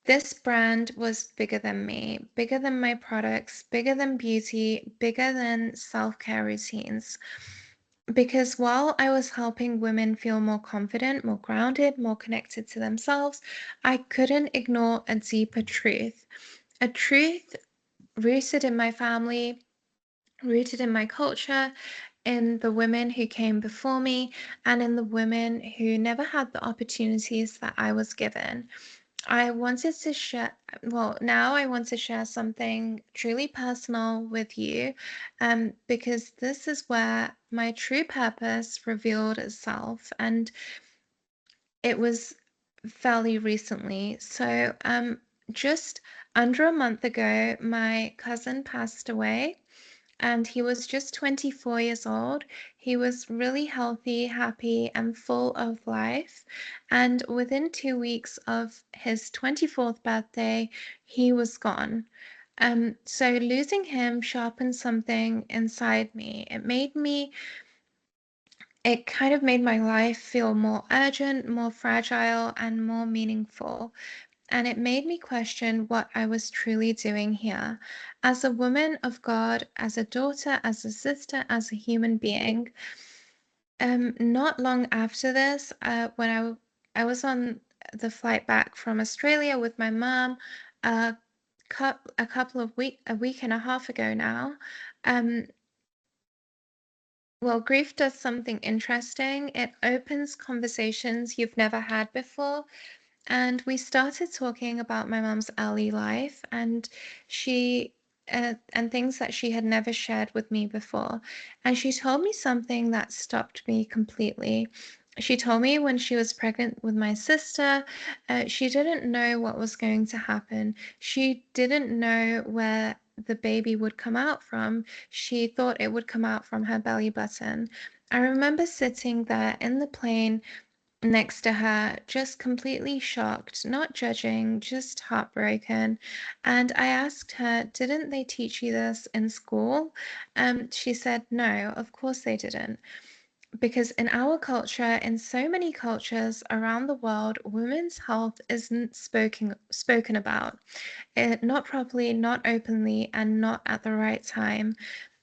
This brand was bigger than me, bigger than my products, bigger than beauty, bigger than self-care routines. Because while I was helping women feel more confident, more grounded, more connected to themselves, I couldn't ignore a deeper truth. A truth rooted in my family, rooted in my culture, in the women who came before me, and in the women who never had the opportunities that I was given. I wanted to share, well, now I want to share something truly personal with you, because this is where my true purpose revealed itself, and it was fairly recently. So, just under a month ago, my cousin passed away and he was just 24 years old. He was really healthy, happy, and full of life. And within 2 weeks of his 24th birthday, he was gone. So losing him sharpened something inside me. It kind of made my life feel more urgent, more fragile, and more meaningful. and it made me question what I was truly doing here. As a woman of God, as a daughter, as a sister, as a human being. Not long after this, when I was on the flight back from Australia with my mom, a a week and a half ago now. Well, grief does something interesting. It opens conversations you've never had before. And we started talking about my mom's early life and she and things that she had never shared with me before. And she told me something that stopped me completely. She told me when she was pregnant with my sister, she didn't know what was going to happen. She didn't know where the baby would come out from. She thought it would come out from her belly button. I remember sitting there in the plane next to her, just completely shocked, not judging, just heartbroken. And I asked her, "Didn't they teach you this in school?" She said, "No, of course they didn't." Because in our culture, in so many cultures around the world, women's health isn't spoken about. Not properly, not openly, and not at the right time.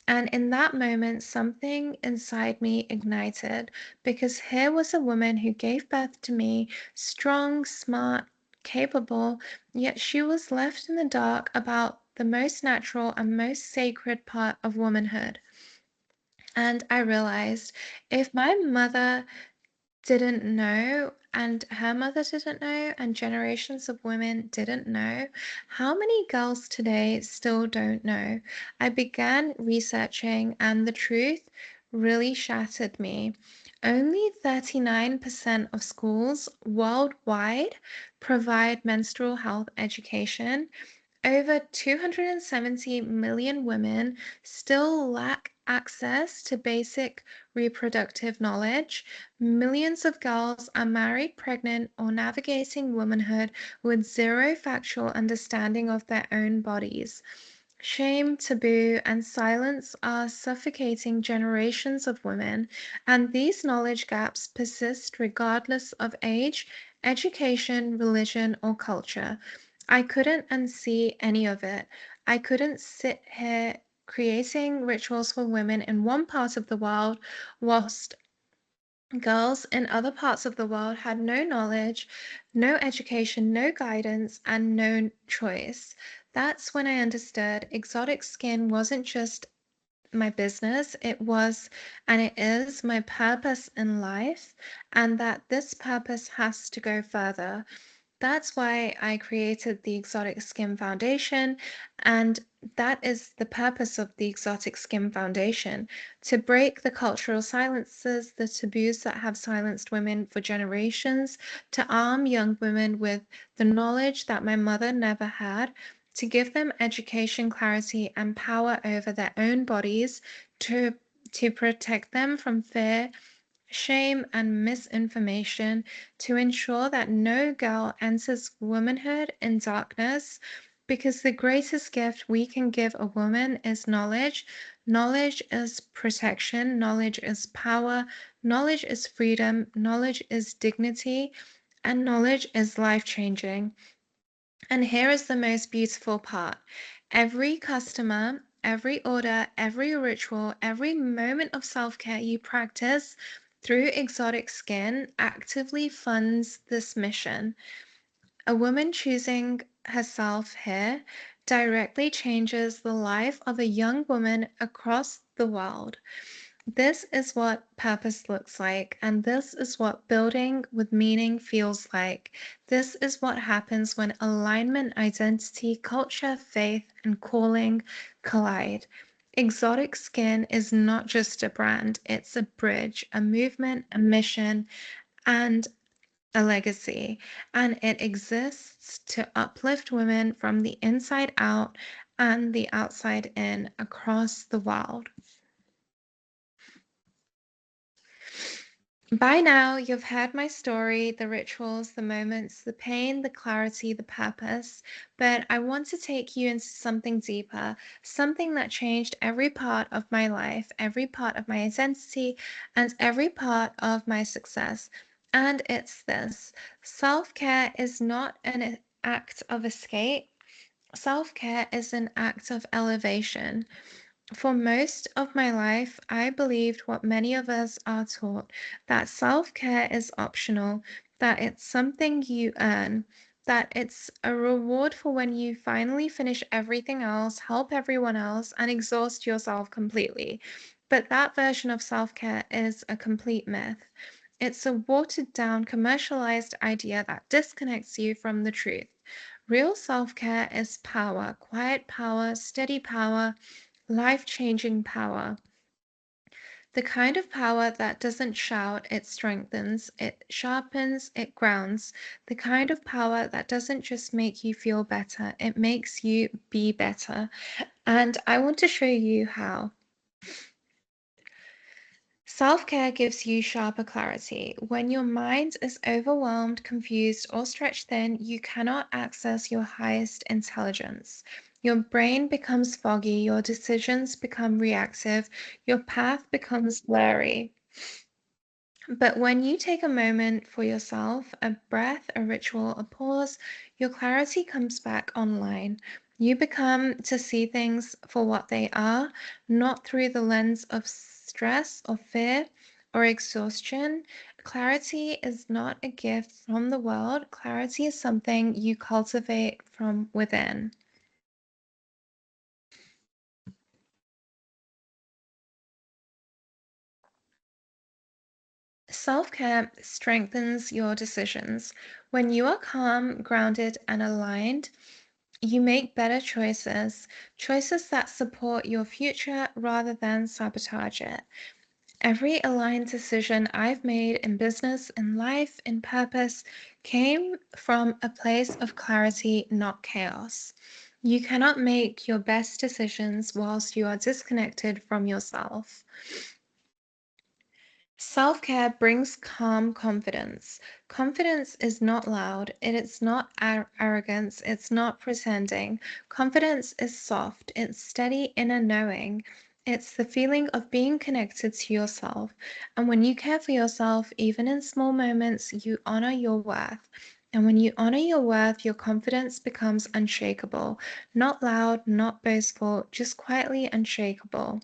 And in that moment, something inside me ignited because here was a woman who gave birth to me, strong, smart, capable, yet she was left in the dark about the most natural and most sacred part of womanhood. And I realized if my mother didn't know and her mother didn't know and generations of women didn't know, how many girls today still don't know? I began researching and the truth really shattered me. Only 39% of schools worldwide provide menstrual health education. Over 270 million women still lack access to basic reproductive knowledge. Millions of girls are married, pregnant, or navigating womanhood with zero factual understanding of their own bodies. Shame, taboo, and silence are suffocating generations of women, and these knowledge gaps persist regardless of age, education, religion, or culture. I couldn't unsee any of it. I couldn't sit here creating rituals for women in one part of the world whilst girls in other parts of the world had no knowledge, no education, no guidance, and no choice. That's when I understood Exotic Skn wasn't just my business, it was and it is my purpose in life, and that this purpose has to go further. That's why I created the Exotic Skn Foundation, and that is the purpose of the Exotic Skn Foundation, to break the cultural silences, the taboos that have silenced women for generations, to arm young women with the knowledge that my mother never had, to give them education, clarity, and power over their own bodies, to protect them from fear, shame, and misinformation, to ensure that no girl enters womanhood in darkness, because the greatest gift we can give a woman is knowledge. Knowledge is protection, knowledge is power, knowledge is freedom, knowledge is dignity, and knowledge is life-changing. And here is the most beautiful part. Every customer, every order, every ritual, every moment of self-care you practice through Exotic Skn actively funds this mission. A woman choosing herself here directly changes the life of a young woman across the world. This is what purpose looks like, and this is what building with meaning feels like. This is what happens when alignment, identity, culture, faith, and calling collide. Exotic Skn is not just a brand, it's a bridge, a movement, a mission, and a legacy. And it exists to uplift women from the inside out and the outside in across the world. By now, you've heard my story, the rituals, the moments, the pain, the clarity, the purpose, but I want to take you into something deeper, something that changed every part of my life, every part of my identity, and every part of my success. And it's this: self care is not an act of escape. Self-care is an act of elevation. For most of my life, I believed what many of us are taught, that self-care is optional, that it's something you earn, that it's a reward for when you finally finish everything else, help everyone else, and exhaust yourself completely. But that version of self-care is a complete myth. It's a watered down, commercialized idea that disconnects you from the truth. Real self-care is power, quiet power, steady power, life-changing power. The kind of power that doesn't shout, it strengthens, it sharpens, it grounds. The kind of power that doesn't just make you feel better, it makes you be better. And I want to show you how. Self-care gives you sharper clarity. When your mind is overwhelmed, confused, or stretched thin, you cannot access your highest intelligence. Your brain becomes foggy, your decisions become reactive, your path becomes blurry. But when you take a moment for yourself, a breath, a ritual, a pause, your clarity comes back online. You become to see things for what they are, not through the lens of stress or fear or exhaustion. Clarity is not a gift from the world. Clarity is something you cultivate from within. Self-care strengthens your decisions. When you are calm, grounded, and aligned, you make better choices, choices that support your future rather than sabotage it. Every aligned decision I've made in business, in life, in purpose came from a place of clarity, not chaos. You cannot make your best decisions whilst you are disconnected from yourself. Self-care brings calm confidence. Confidence is not loud, it is not arrogance, it's not pretending. Confidence is soft, it's steady inner knowing. It's the feeling of being connected to yourself. And when you care for yourself, even in small moments, you honor your worth. And when you honor your worth, your confidence becomes unshakable. Not loud, not boastful, just quietly unshakable.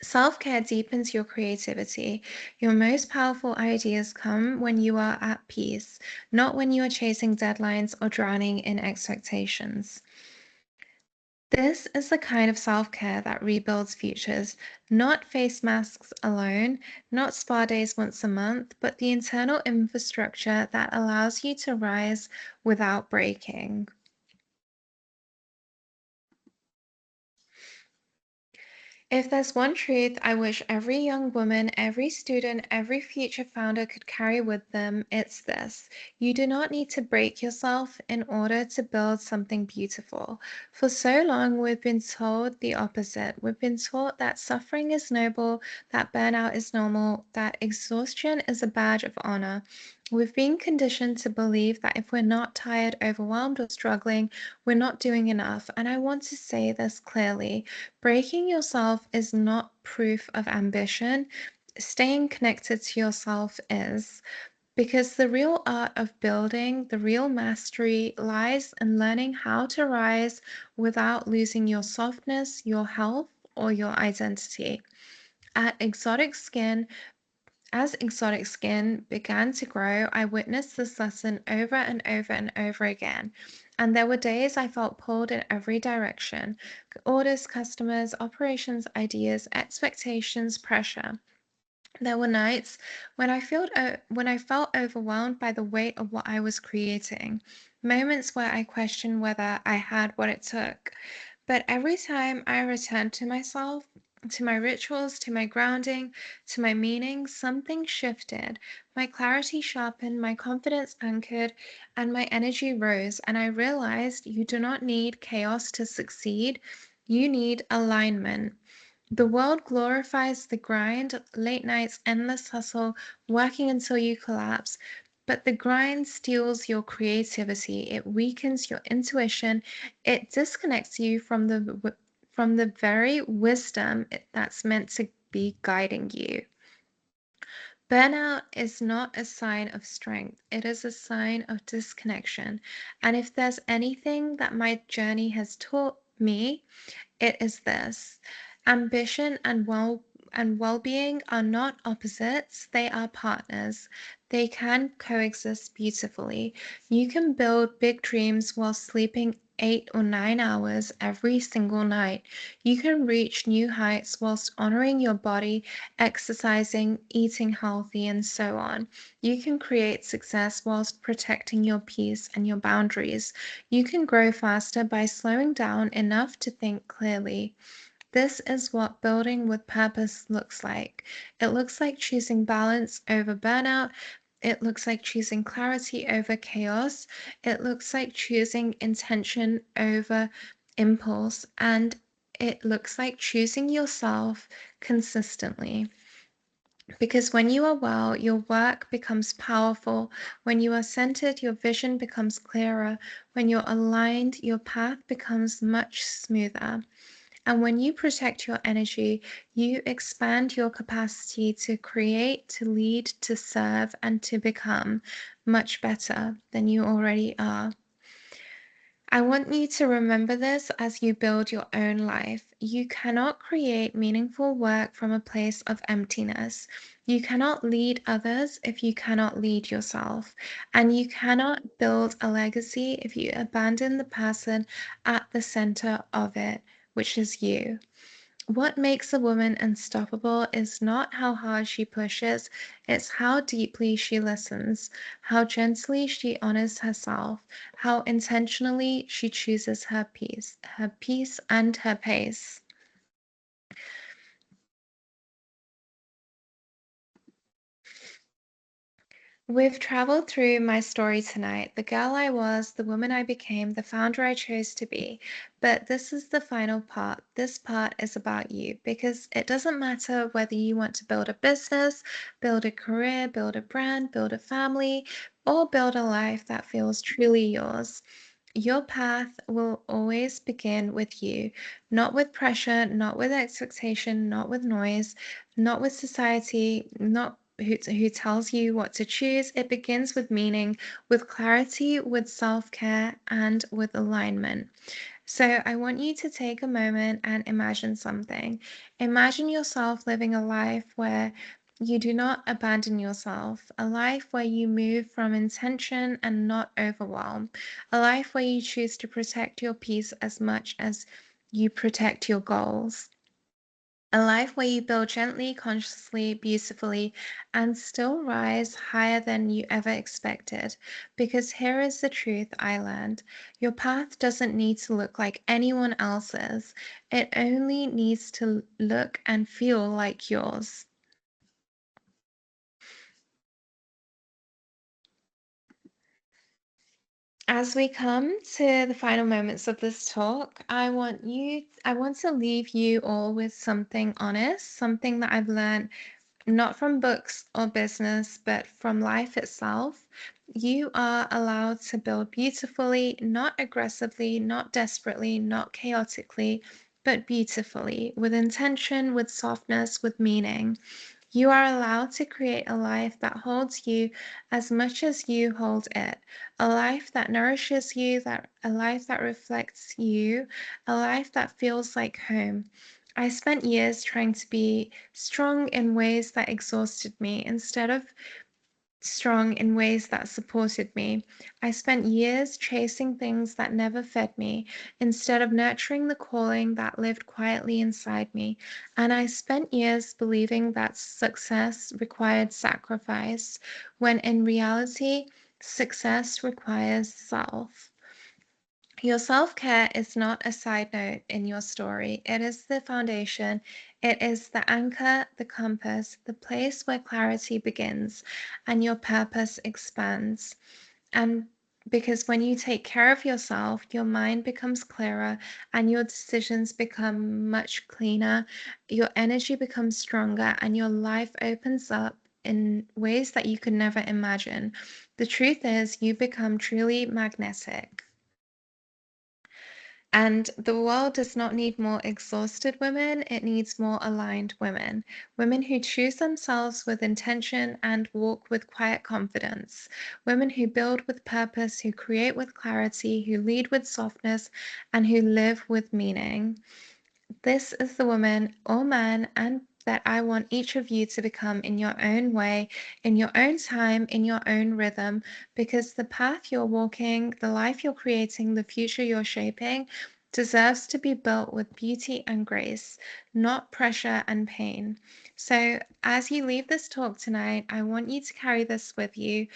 Self-care deepens your creativity. Your most powerful ideas come when you are at peace, not when you are chasing deadlines or drowning in expectations. This is the kind of self-care that rebuilds futures, not face masks alone, not spa days once a month, but the internal infrastructure that allows you to rise without breaking. If there's one truth I wish every young woman, every student, every future founder could carry with them, it's this. You do not need to break yourself in order to build something beautiful. For so long, we've been told the opposite. We've been taught that suffering is noble, that burnout is normal, that exhaustion is a badge of honor. We've been conditioned to believe that if we're not tired, overwhelmed, or struggling, we're not doing enough. And I want to say this clearly. Breaking yourself is not proof of ambition. Staying connected to yourself is. Because the real art of building, the real mastery lies in learning how to rise without losing your softness, your health, or your identity. At Exotic Skn, as Exotic Skn began to grow, I witnessed this lesson over and over and over again. And there were days I felt pulled in every direction: orders, customers, operations, ideas, expectations, pressure. There were nights when I felt overwhelmed by the weight of what I was creating, moments where I questioned whether I had what it took. But every time I returned to myself, to my rituals, to my grounding, to my meaning, something shifted. My clarity sharpened, my confidence anchored, and my energy rose. And I realized you do not need chaos to succeed, you need alignment. The world glorifies the grind, late nights, endless hustle, working until you collapse. But the grind steals your creativity. It weakens your intuition. It disconnects you from the very wisdom that's meant to be guiding you. Burnout is not a sign of strength, it is a sign of disconnection. And if there's anything that my journey has taught me, it is this: ambition and well-being are not opposites, they are partners. They can coexist beautifully. You can build big dreams while sleeping 8 or 9 hours every single night. You can reach new heights whilst honoring your body, exercising, eating healthy, and so on. You can create success whilst protecting your peace and your boundaries. You can grow faster by slowing down enough to think clearly. This is what building with purpose looks like. It looks like choosing balance over burnout. It looks like choosing clarity over chaos. It looks like choosing intention over impulse. And it looks like choosing yourself consistently. Because when you are well, your work becomes powerful. When you are centered, your vision becomes clearer. When you're aligned, your path becomes much smoother. And when you protect your energy, you expand your capacity to create, to lead, to serve, and to become much better than you already are. I want you to remember this as you build your own life. You cannot create meaningful work from a place of emptiness. You cannot lead others if you cannot lead yourself. And you cannot build a legacy if you abandon the person at the center of it, which is you. What makes a woman unstoppable is not how hard she pushes, it's how deeply she listens, how gently she honors herself, how intentionally she chooses her peace and her pace. We've traveled through my story tonight, the girl I was, the woman I became, the founder I chose to be. But this is the final part. This part is about you because it doesn't matter whether you want to build a business, build a career, build a brand, build a family, or build a life that feels truly yours. Your path will always begin with you, not with pressure, not with expectation, not with noise, not with society, not who tells you what to choose. It begins with meaning, with clarity, with self-care, and with alignment. So I want you to take a moment and imagine something. Imagine yourself living a life where you do not abandon yourself, a life where you move from intention and not overwhelm, a life where you choose to protect your peace as much as you protect your goals. A life where you build gently, consciously, beautifully, and still rise higher than you ever expected. Because here is the truth I learned: your path doesn't need to look like anyone else's, it only needs to look and feel like yours. As we come to the final moments of this talk, I want to leave you all with something honest, something that I've learned not from books or business, but from life itself. You are allowed to build beautifully, not aggressively, not desperately, not chaotically, but beautifully, with intention, with softness, with meaning. You are allowed to create a life that holds you as much as you hold it, a life that nourishes you, a life that reflects you, a life that feels like home. I spent years trying to be strong in ways that exhausted me instead of strong in ways that supported me. I spent years chasing things that never fed me instead of nurturing the calling that lived quietly inside me. And I spent years believing that success required sacrifice, when in reality, success requires self. Your self-care is not a side note in your story. It is the foundation. It is the anchor, the compass, the place where clarity begins and your purpose expands. And because when you take care of yourself, your mind becomes clearer and your decisions become much cleaner, your energy becomes stronger, and your life opens up in ways that you could never imagine. The truth is, you become truly magnetic. And the world does not need more exhausted women, it needs more aligned women. Women who choose themselves with intention and walk with quiet confidence. Women who build with purpose, who create with clarity, who lead with softness, and who live with meaning. This is the woman or man and that I want each of you to become in your own way, in your own time, in your own rhythm, because the path you're walking, the life you're creating, the future you're shaping deserves to be built with beauty and grace, not pressure and pain. So, as you leave this talk tonight, I want you to carry this with you.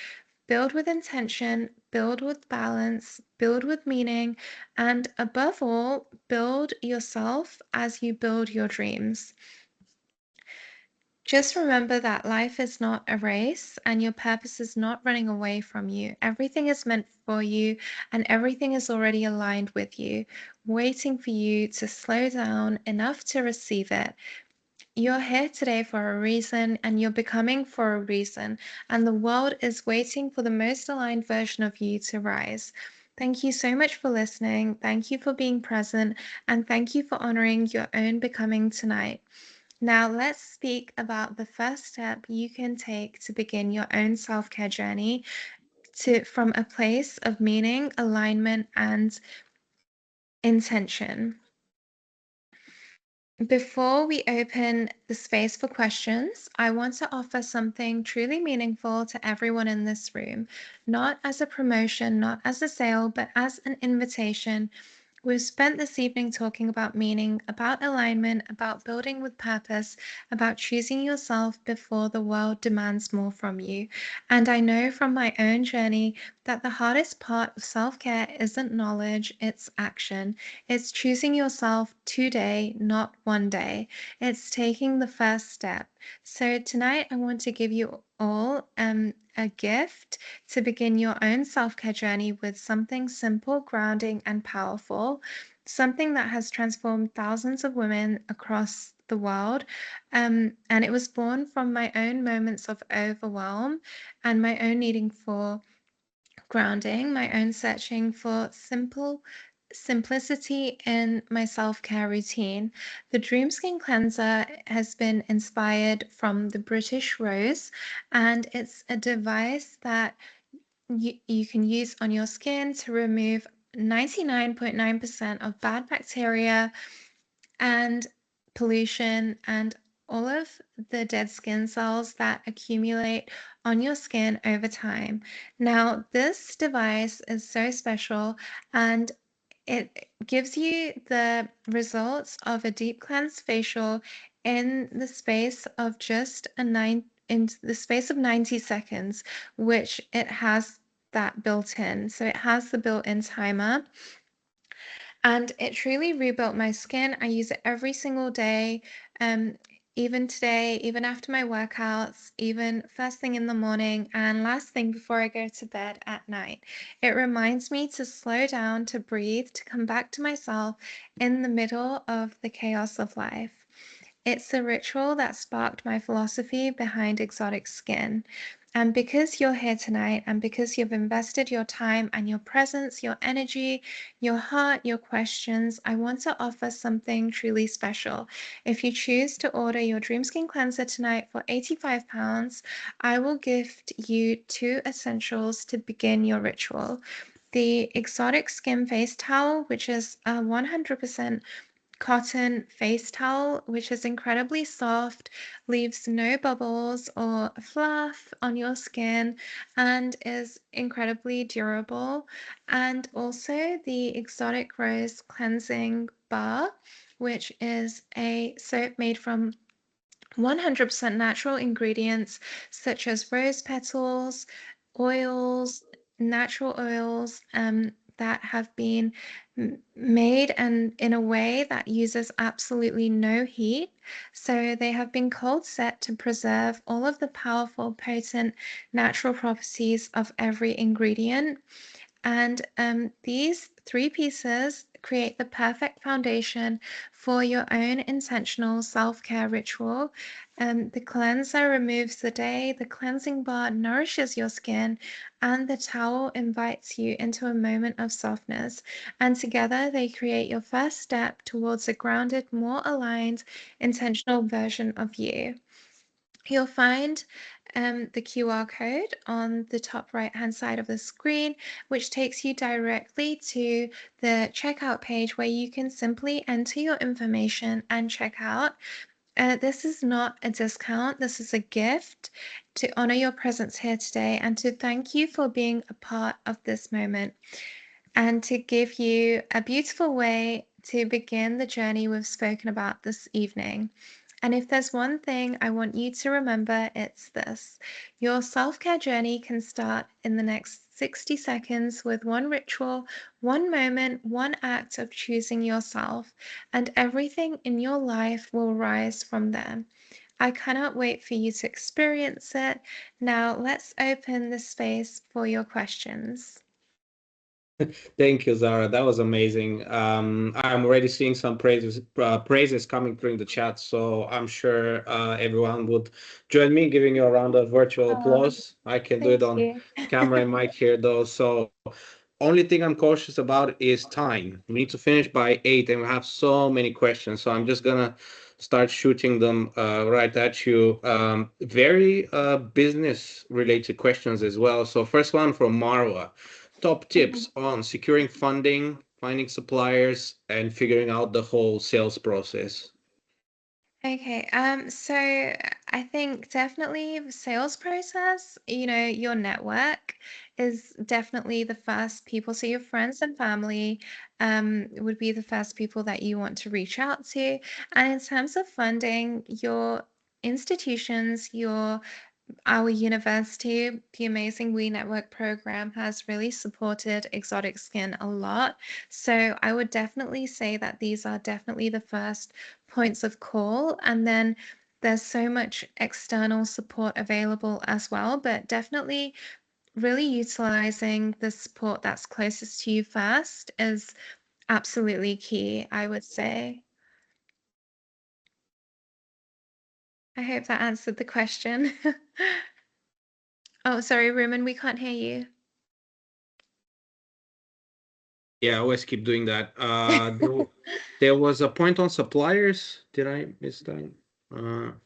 Build with intention, build with balance, build with meaning, and above all, build yourself as you build your dreams. Just remember that life is not a race and your purpose is not running away from you. Everything is meant for you and everything is already aligned with you, waiting for you to slow down enough to receive it. You're here today for a reason and you're becoming for a reason, and the world is waiting for the most aligned version of you to rise. Thank you so much for listening. Thank you for being present, and thank you for honoring your own becoming tonight. Now, let's speak about the first step you can take to begin your own self care journey from a place of meaning, alignment, and intention. Before we open the space for questions, I want to offer something truly meaningful to everyone in this room, not as a promotion, not as a sale, but as an invitation. We've spent this evening talking about meaning, about alignment, about building with purpose, about choosing yourself before the world demands more from you. And I know from my own journey that the hardest part of self-care isn't knowledge, it's action. It's choosing yourself today, not one day. It's taking the first step. So tonight I want to give you all a gift to begin your own self-care journey with something simple, grounding, and powerful, something that has transformed thousands of women across the world. And it was born from my own moments of overwhelm and my own needing for grounding, my own searching for simplicity in my self-care routine. The Dream Skin Cleanser has been inspired from the British Rose, and it's a device that you can use on your skin to remove 99.9% of bad bacteria and pollution and all of the dead skin cells that accumulate on your skin over time. Now, this device is so special and it gives you the results of a deep cleanse facial in the space of in the space of 90 seconds, which it has that built in. So it has the built-in timer. And it truly rebuilt my skin. I use it every single day, even today, even after my workouts, even first thing in the morning, and last thing before I go to bed at night. It reminds me to slow down, to breathe, to come back to myself in the middle of the chaos of life. It's a ritual that sparked my philosophy behind Exotic Skn. And because you're here tonight and because you've invested your time and your presence, your energy, your heart, your questions, I want to offer something truly special. If you choose to order your Dream Skin Cleanser tonight for £85, I will gift you 2 essentials to begin your ritual. The Exotic Skn face towel, which is a 100% cotton face towel, which is incredibly soft, leaves no bubbles or fluff on your skin, and is incredibly durable. And also the Exotic Rose Cleansing Bar, which is a soap made from 100% natural ingredients such as rose petals, oils, natural oils that have been made and in a way that uses absolutely no heat. So they have been cold set to preserve all of the powerful, potent, natural properties of every ingredient. And these 3 pieces create the perfect foundation for your own intentional self-care ritual. The cleanser removes the day, the cleansing bar nourishes your skin, and the towel invites you into a moment of softness. And together they create your first step towards a grounded, more aligned, intentional version of you. You'll find the QR code on the top right-hand side of the screen, which takes you directly to the checkout page where you can simply enter your information and check out. This is not a discount. This is a gift to honor your presence here today and to thank you for being a part of this moment and to give you a beautiful way to begin the journey we've spoken about this evening. And if there's one thing I want you to remember, it's this. Your self-care journey can start in the next 60 seconds with one ritual, one moment, one act of choosing yourself, and everything in your life will rise from there. I cannot wait for you to experience it. Now let's open the space for your questions. Thank you, Zara. That was amazing. I'm already seeing some praises coming through in the chat, so I'm sure everyone would join me giving you a round of virtual applause. I can do it Thank on you. camera and mic here, though. So only thing I'm cautious about is time. We need to finish by 8, and we have so many questions. So I'm just gonna start shooting them right at you. Very business related questions as well. So first one from Marwa. Top tips on securing funding, finding suppliers, and figuring out the whole sales process. Okay, so I think definitely the sales process, your network is definitely the first people. So your friends and family would be the first people that you want to reach out to. And in terms of funding, your institutions, our university, the Amazing We Network program, has really supported Exotic Skn a lot. So I would definitely say that these are definitely the first points of call. And then there's so much external support available as well, but definitely really utilizing the support that's closest to you first is absolutely key, I would say. I hope that answered the question. Oh, sorry, Rumen, we can't hear you. Yeah, I always keep doing that. There was a point on suppliers. Did I miss that? From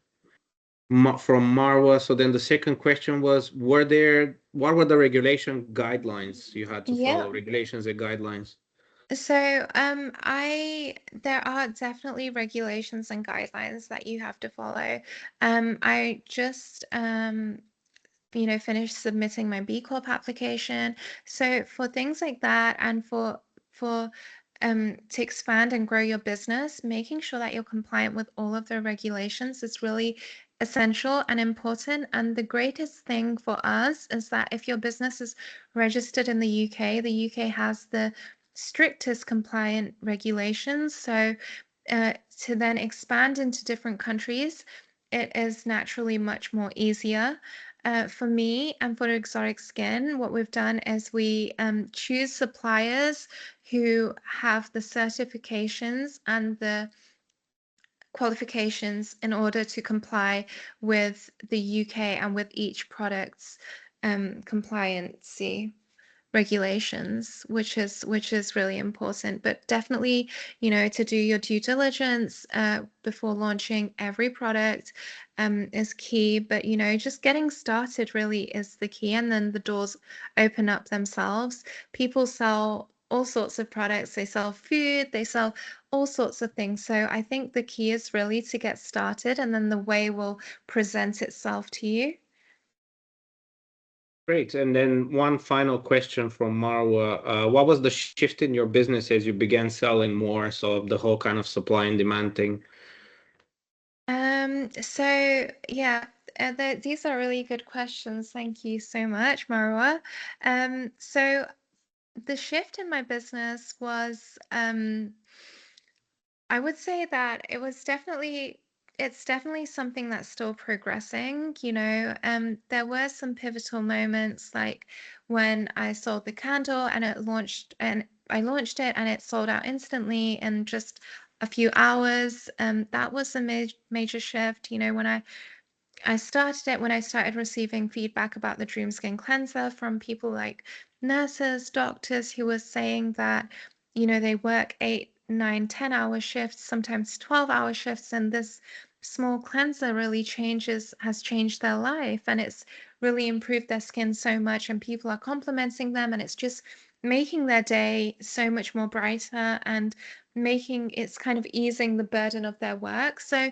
Marwa. So then the second question was, what were the regulation guidelines you had to Yeah. follow? Regulations and guidelines. So, there are definitely regulations and guidelines that you have to follow. I just, finished submitting my B Corp application. So for things like that, and for to expand and grow your business, making sure that you're compliant with all of the regulations is really essential and important. And the greatest thing for us is that if your business is registered in the UK, the UK has the strictest compliant regulations. So to then expand into different countries, it is naturally much more easier. For me and for Exotic Skn, what we've done is we choose suppliers who have the certifications and the qualifications in order to comply with the UK and with each product's compliancy regulations, which is really important. But definitely, to do your due diligence before launching every product is key. But just getting started really is the key, and then the doors open up themselves. People sell all sorts of products. They sell food, they sell all sorts of things. So I think the key is really to get started, and then the way will present itself to you. Great. And then one final question from Marwa. What was the shift in your business as you began selling more? So the whole kind of supply and demand thing. So yeah, these are really good questions. Thank you so much, Marwa. So the shift in my business was, I would say that it was definitely it's definitely something that's still progressing, you know. There were some pivotal moments, like when I sold the candle and it launched, and I launched it and it sold out instantly in just a few hours. That was a major shift, you know, when I started it when I started receiving feedback about the Dream Skin Cleanser from people like nurses, doctors who were saying that, you know, they work 8, 9, 10-hour shifts, sometimes 12-hour shifts, and this small cleanser really has changed their life, and it's really improved their skin so much, and people are complimenting them, and it's just making their day so much more brighter and making it's kind of easing the burden of their work. So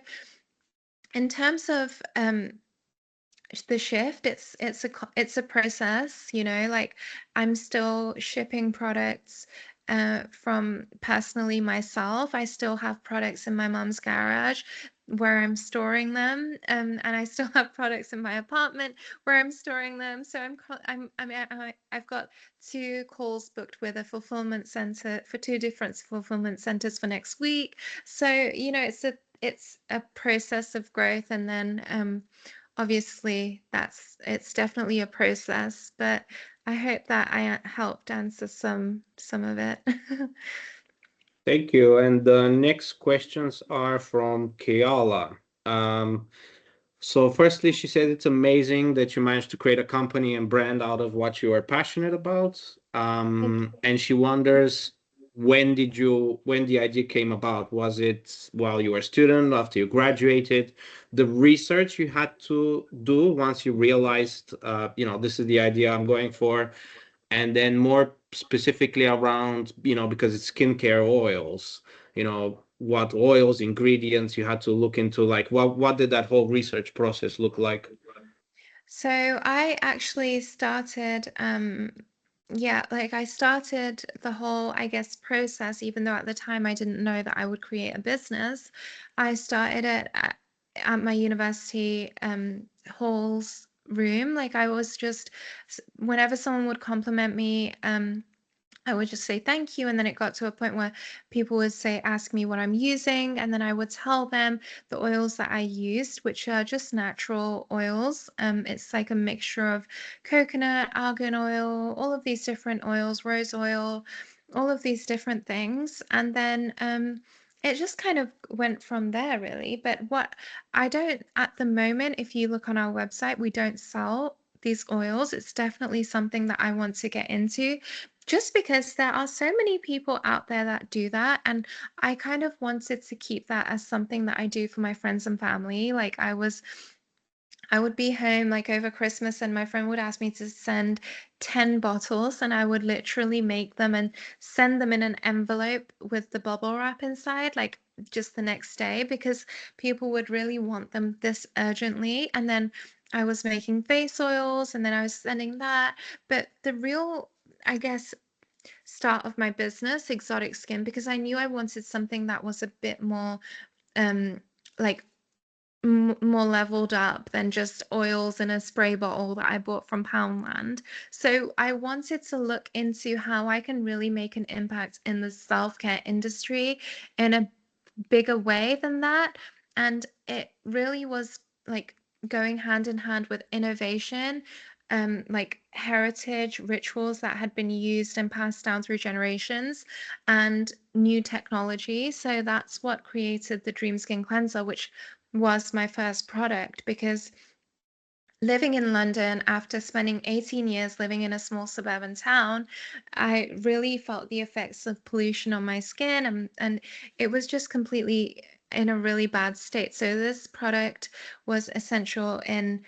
in terms of the shift, it's a process, you know, like I'm still shipping products from personally myself. I still have products in my mom's garage where I'm storing them, and I still have products in my apartment where I'm storing them. So I've got 2 calls booked with a fulfillment center for 2 different fulfillment centers for next week. So, you know, it's a process of growth, and then obviously it's definitely a process, but I hope that I helped answer some of it. Thank you. And the next questions are from Keala. So firstly, she said it's amazing that you managed to create a company and brand out of what you are passionate about. Thank And she wonders, when the idea came about? Was it while you were a student, after you graduated? The research you had to do once you realized, this is the idea I'm going for, and then more specifically around, because it's skincare oils, what oils, ingredients you had to look into, like what did that whole research process look like? So I actually started, yeah, like I started the whole, I guess, process, even though at the time I didn't know that I would create a business. I started it at my university hall's room. Like I was just, whenever someone would compliment me, I would just say thank you. And then it got to a point where people would ask me what I'm using. And then I would tell them the oils that I used, which are just natural oils. It's like a mixture of coconut, argan oil, all of these different oils, rose oil, all of these different things. And then it just kind of went from there, really. But what I don't, at the moment, if you look on our website, we don't sell these oils. It's definitely something that I want to get into just because there are so many people out there that do that. And I kind of wanted to keep that as something that I do for my friends and family. Like I would be home like over Christmas, and my friend would ask me to send 10 bottles, and I would literally make them and send them in an envelope with the bubble wrap inside, like just the next day, because people would really want them this urgently. And then I was making face oils, and then I was sending that. But the real, I guess, start of my business, Exotic Skn, because I knew I wanted something that was a bit more um like more leveled up than just oils in a spray bottle that I bought from Poundland. So I wanted to look into how I can really make an impact in the self-care industry in a bigger way than that. And it really was like going hand in hand with innovation, like heritage rituals that had been used and passed down through generations, and new technology. So that's what created the Dream Skin Cleanser, which was my first product. Because living in London after spending 18 years living in a small suburban town, I really felt the effects of pollution on my skin, and it was just completely in a really bad state. So this product was essential in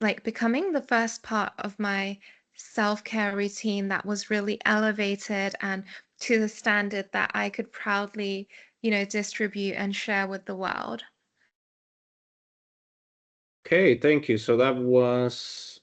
like becoming the first part of my self-care routine that was really elevated and to the standard that I could proudly, you know, distribute and share with the world. Okay, thank you. So that was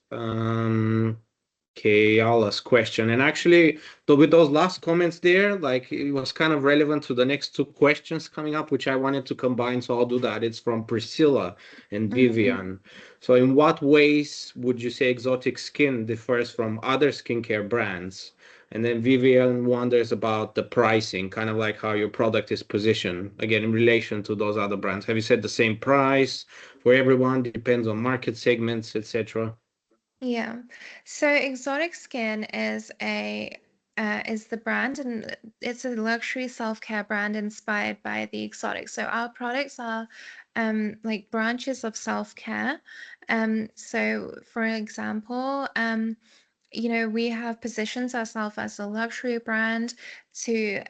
Okay, Yala's question. And actually, with those last comments there, like it was kind of relevant to the next two questions coming up, which I wanted to combine. So I'll do that. It's from Priscilla and Mhm. Vivian. So, in what ways would you say Exotic Skin differs from other skincare brands? And then Vivian wonders about the pricing, kind of like how your product is positioned, again, in relation to those other brands. Have you set the same price for everyone? Depends on market segments, etc. Yeah. So Exotic Skin is the brand, and it's a luxury self-care brand inspired by the exotic. So our products are like branches of self-care. So for example, we have positioned ourselves as a luxury brand to,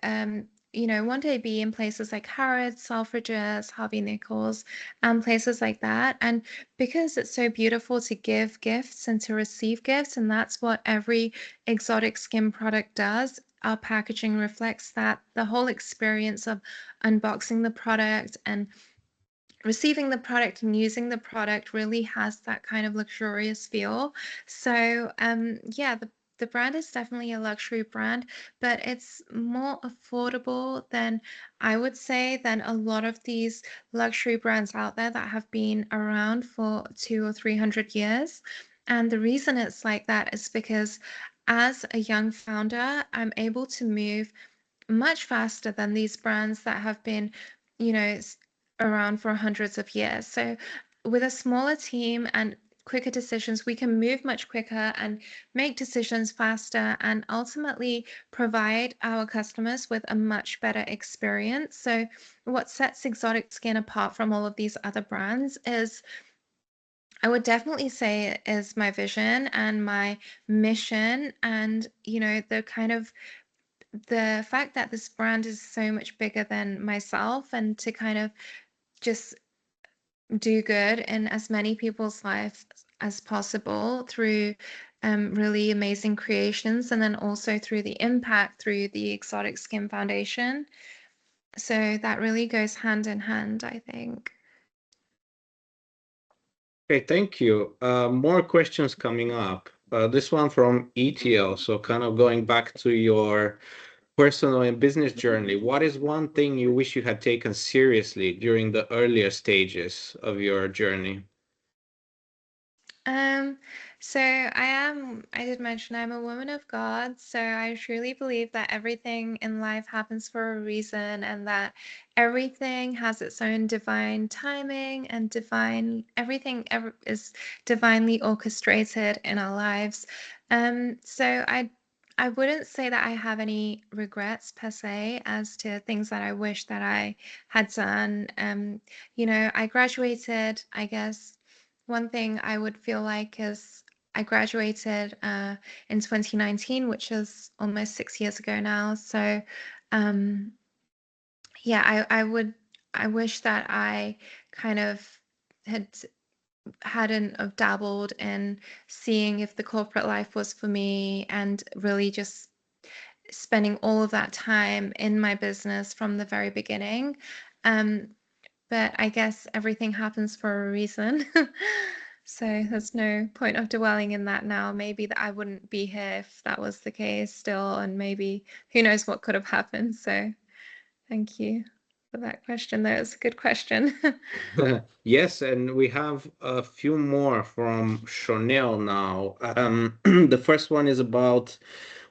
one day be in places like Harrods, Selfridges, Harvey Nichols, and places like that. And because it's so beautiful to give gifts and to receive gifts, and that's what every exotic skin product does. Our packaging reflects that. The whole experience of unboxing the product and receiving the product and using the product really has that kind of luxurious feel. So, yeah, the brand is definitely a luxury brand, but it's more affordable than I would say than a lot of these luxury brands out there that have been around for 200 or 300 years. And the reason it's like that is because as a young founder, I'm able to move much faster than these brands that have been, you know, s- around for hundreds of years. So, with a smaller team and quicker decisions, we can move much quicker and make decisions faster and ultimately provide our customers with a much better experience. So, what sets Exotic Skin apart from all of these other brands is I would definitely say it is my vision and my mission and the kind of the fact that this brand is so much bigger than myself and to kind of just do good in as many people's lives as possible through really amazing creations and then also through the impact through the Exotic Skin Foundation. So that really goes hand in hand, I think. Okay, thank you. More questions coming up. This one from ETL. So, kind of going back to your personal and business journey, what is one thing you wish you had taken seriously during the earlier stages of your journey? Um, so I did mention I'm a woman of God, so I truly believe that everything in life happens for a reason and that everything has its own divine timing and is divinely orchestrated in our lives. So I wouldn't say that I have any regrets per se as to things that I wish that I had done. I graduated, I guess one thing I would feel like is I graduated in 2019, which is almost 6 years ago now. So, um, yeah, I wish that I kind of had hadn't have dabbled in seeing if the corporate life was for me and really just spending all of that time in my business from the very beginning. Um, but I guess everything happens for a reason. So there's no point of dwelling in that now. Maybe that I wouldn't be here if that was the case still, and maybe who knows what could have happened. So thank you for that question. That was a good question. Yes, and we have a few more from Chanel now. The first one is about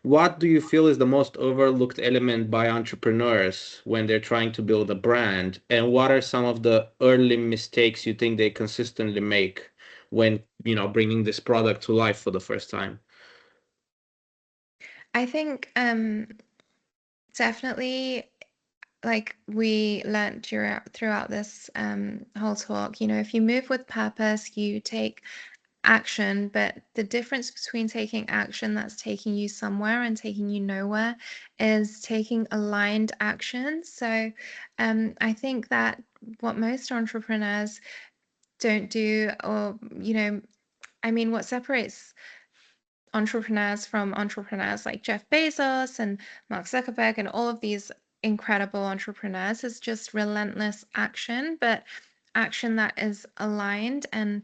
what do you feel is the most overlooked element by entrepreneurs when they're trying to build a brand? And what are some of the early mistakes you think they consistently make when, bringing this product to life for the first time? I think definitely like we learned throughout this whole talk, if you move with purpose, you take action, but the difference between taking action that's taking you somewhere and taking you nowhere is taking aligned action. So I think that what most entrepreneurs don't do, or, I mean, what separates entrepreneurs from entrepreneurs like Jeff Bezos and Mark Zuckerberg and all of these incredible entrepreneurs is just relentless action, but action that is aligned and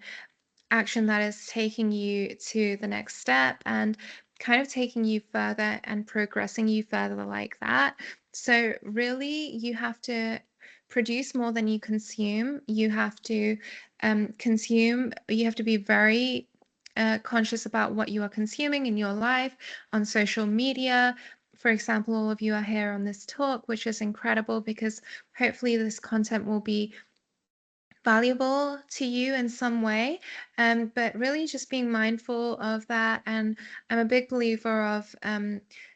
action that is taking you to the next step and kind of taking you further and progressing you further like that. So really, you have to produce more than you consume. You have to consume, you have to be very conscious about what you are consuming in your life on social media. For example, all of you are here on this talk, which is incredible because hopefully this content will be valuable to you in some way. But really just being mindful of that. And I'm a big believer of,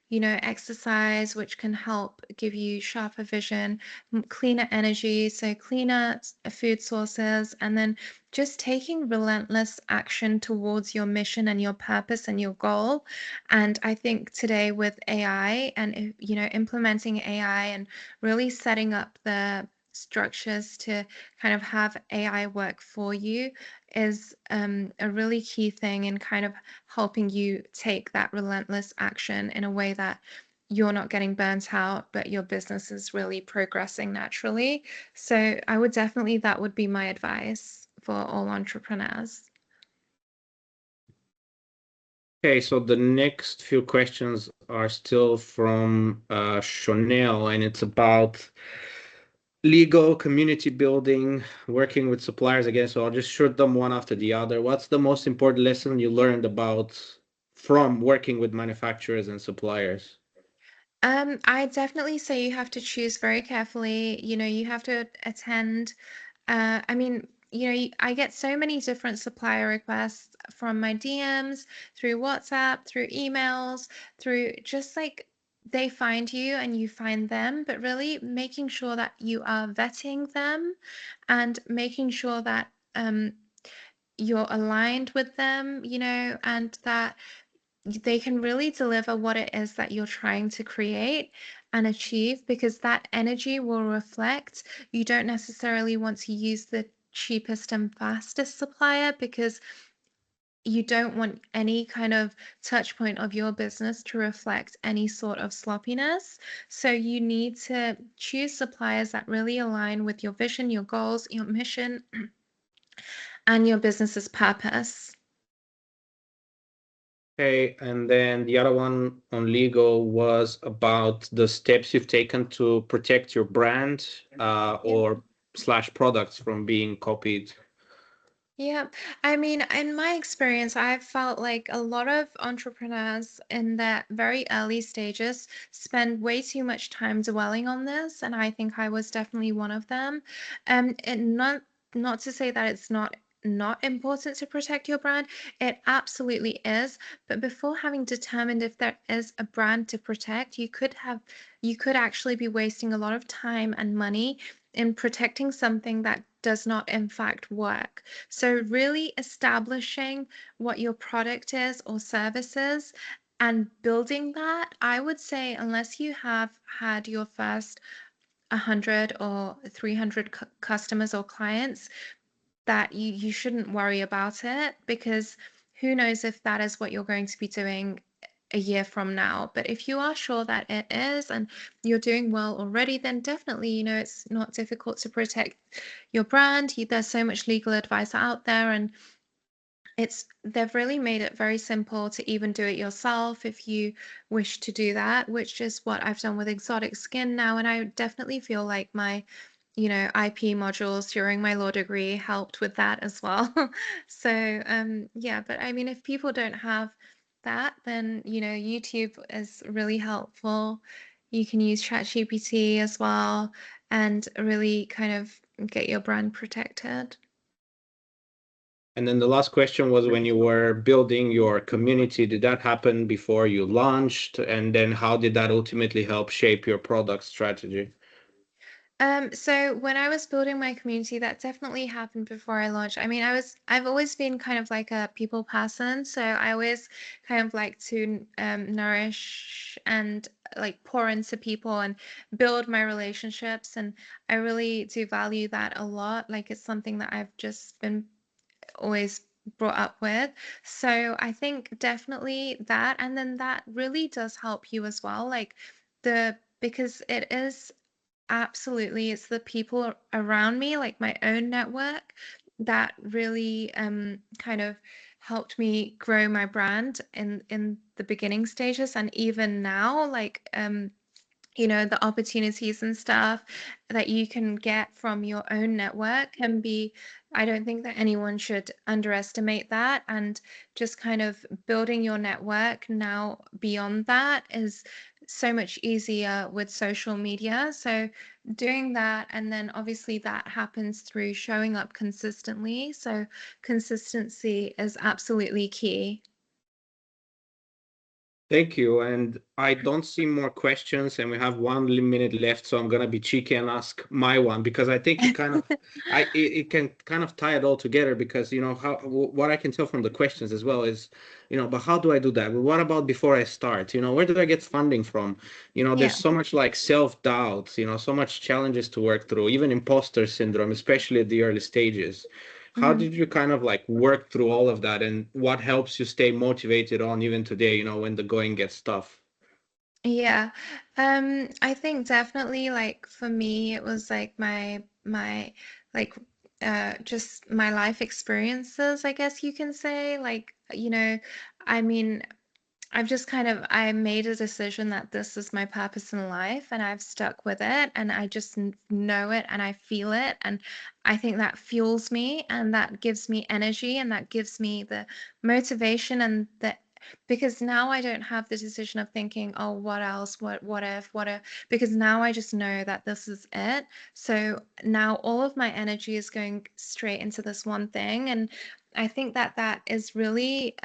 exercise, which can help give you sharper vision, cleaner energy, so cleaner food sources, and then just taking relentless action towards your mission and your purpose and your goal. And I think today with AI and, implementing AI and really setting up the structures to kind of have AI work for you is a really key thing in kind of helping you take that relentless action in a way that you're not getting burnt out, but your business is really progressing naturally. So I would definitely, that would be my advice for all entrepreneurs. Okay, so the next few questions are still from Chanel, and it's about legal, community building, working with suppliers again. So I'll just shoot them one after the other. What's the most important lesson you learned about from working with manufacturers and suppliers? I definitely say you have to choose very carefully. You have to attend. I mean, I get so many different supplier requests from my DMs, through WhatsApp, through emails, through just like they find you and you find them, but really making sure that you are vetting them and making sure that you're aligned with them, and that they can really deliver what it is that you're trying to create and achieve, because that energy will reflect. You don't necessarily want to use the cheapest and fastest supplier because you don't want any kind of touch point of your business to reflect any sort of sloppiness. So you need to choose suppliers that really align with your vision, your goals, your mission, and your business's purpose. Okay, and then the other one on legal was about the steps you've taken to protect your brand Yeah. or slash products from being copied. Yeah, I mean, in my experience, I've felt like a lot of entrepreneurs in their very early stages spend way too much time dwelling on this, and I think I was definitely one of them. And not to say that it's not important to protect your brand, it absolutely is. But before having determined if there is a brand to protect, you could actually be wasting a lot of time and money in protecting something that does not in fact work. So, really establishing what your product is or service is and building that, I would say, unless you have had your first 100 or 300 customers or clients, that you shouldn't worry about it, because who knows if that is what you're going to be doing a year from now. But if you are sure that it is and you're doing well already, then definitely, it's not difficult to protect your brand. There's so much legal advice out there, and they've really made it very simple to even do it yourself if you wish to do that, which is what I've done with Exotic Skn now. And I definitely feel like my, IP modules during my law degree helped with that as well. So yeah, but I mean, if people don't have that, then YouTube is really helpful. You can use ChatGPT as well and really kind of get your brand protected. And then the last question was when you were building your community, did that happen before you launched? And then how did that ultimately help shape your product strategy? So when I was building my community, that definitely happened before I launched. I mean, I've always been kind of like a people person, so I always kind of like to nourish and like pour into people and build my relationships, and I really do value that a lot. Like it's something that I've just been always brought up with. So I think definitely that, and then that really does help you as well. Like because it is absolutely, it's the people around me, like my own network, that really kind of helped me grow my brand in the beginning stages, and even now, like you know, the opportunities and stuff that you can get from your own network can be, I don't think that anyone should underestimate that. And just kind of building your network now beyond that is so much easier with social media. So doing that, and then obviously that happens through showing up consistently. So consistency is absolutely key. Thank you. And I don't see more questions, and we have 1 minute left, so I'm gonna be cheeky and ask my one because I think it kind of, it can kind of tie it all together because what I can tell from the questions as well is, but how do I do that? But what about before I start? Where do I get funding from? Yeah. There's so much like self-doubt, so much challenges to work through, even imposter syndrome, especially at the early stages. How Mhm. did you kind of like work through all of that, and what helps you stay motivated on even today, when the going gets tough? Yeah. I think definitely like for me it was like my like just my life experiences, I guess you can say. Like, you know, I mean, I've just kind of I made a decision that this is my purpose in life, and I've stuck with it, and I just know it and I feel it, and I think that fuels me, and that gives me energy, and that gives me the motivation and the, because now I don't have the decision of thinking, oh, what else, what if, because now I just know that this is it. So now all of my energy is going straight into this one thing, and I think that that is really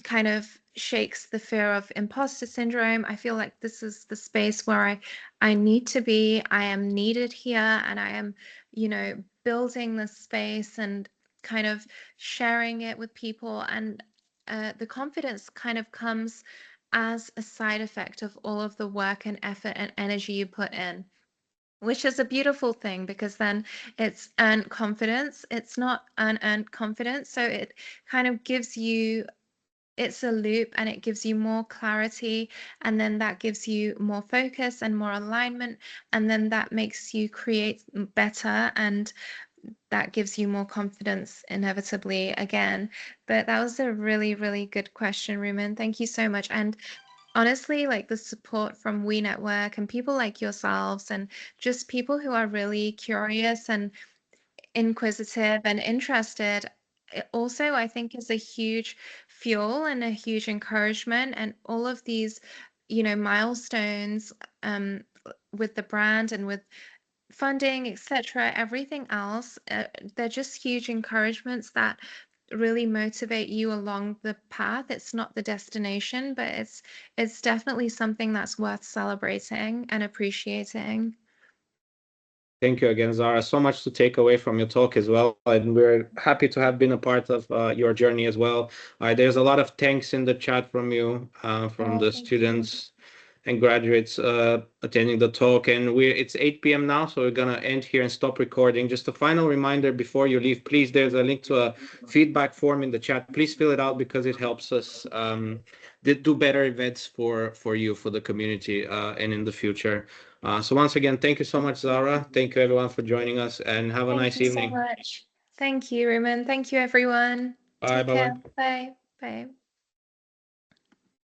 kind of shakes the fear of imposter syndrome. I feel like this is the space where I need to be. I am needed here, and I am, you know, building this space and kind of sharing it with people. And the confidence kind of comes as a side effect of all of the work and effort and energy you put in. Which is a beautiful thing, because then it's earned confidence. It's not unearned confidence. So it kind of gives you, it's a loop, and it gives you more clarity, and then that gives you more focus and more alignment, and then that makes you create better, and that gives you more confidence inevitably again. But that was a really, really good question, Ruman. Thank you so much. And honestly, like the support from We Network and people like yourselves, and just people who are really curious and inquisitive and interested, it also I think is a huge fuel and a huge encouragement. And all of these, you know, milestones um with the brand and with funding, etc., everything else, they're just huge encouragements that really motivate you along the path. It's not the destination, but it's definitely something that's worth celebrating and appreciating. Thank you again, Zara. So much to take away from your talk as well. And we're happy to have been a part of your journey as well. There's a lot of thanks in the chat from you, from Oh, the thank you. students and graduates attending the talk. And it's 8 p.m. now, so we're gonna end here and stop recording. Just a final reminder before you leave, please, there's a link to a feedback form in the chat. Please fill it out because it helps us do better events for you, for the community, and in the future. So once again, thank you so much, Zara. Thank you everyone for joining us, and have a Thank nice you so evening. much. Thank you, Rumen. Thank you, everyone. Bye, Take bye, care. bye. Bye. Bye.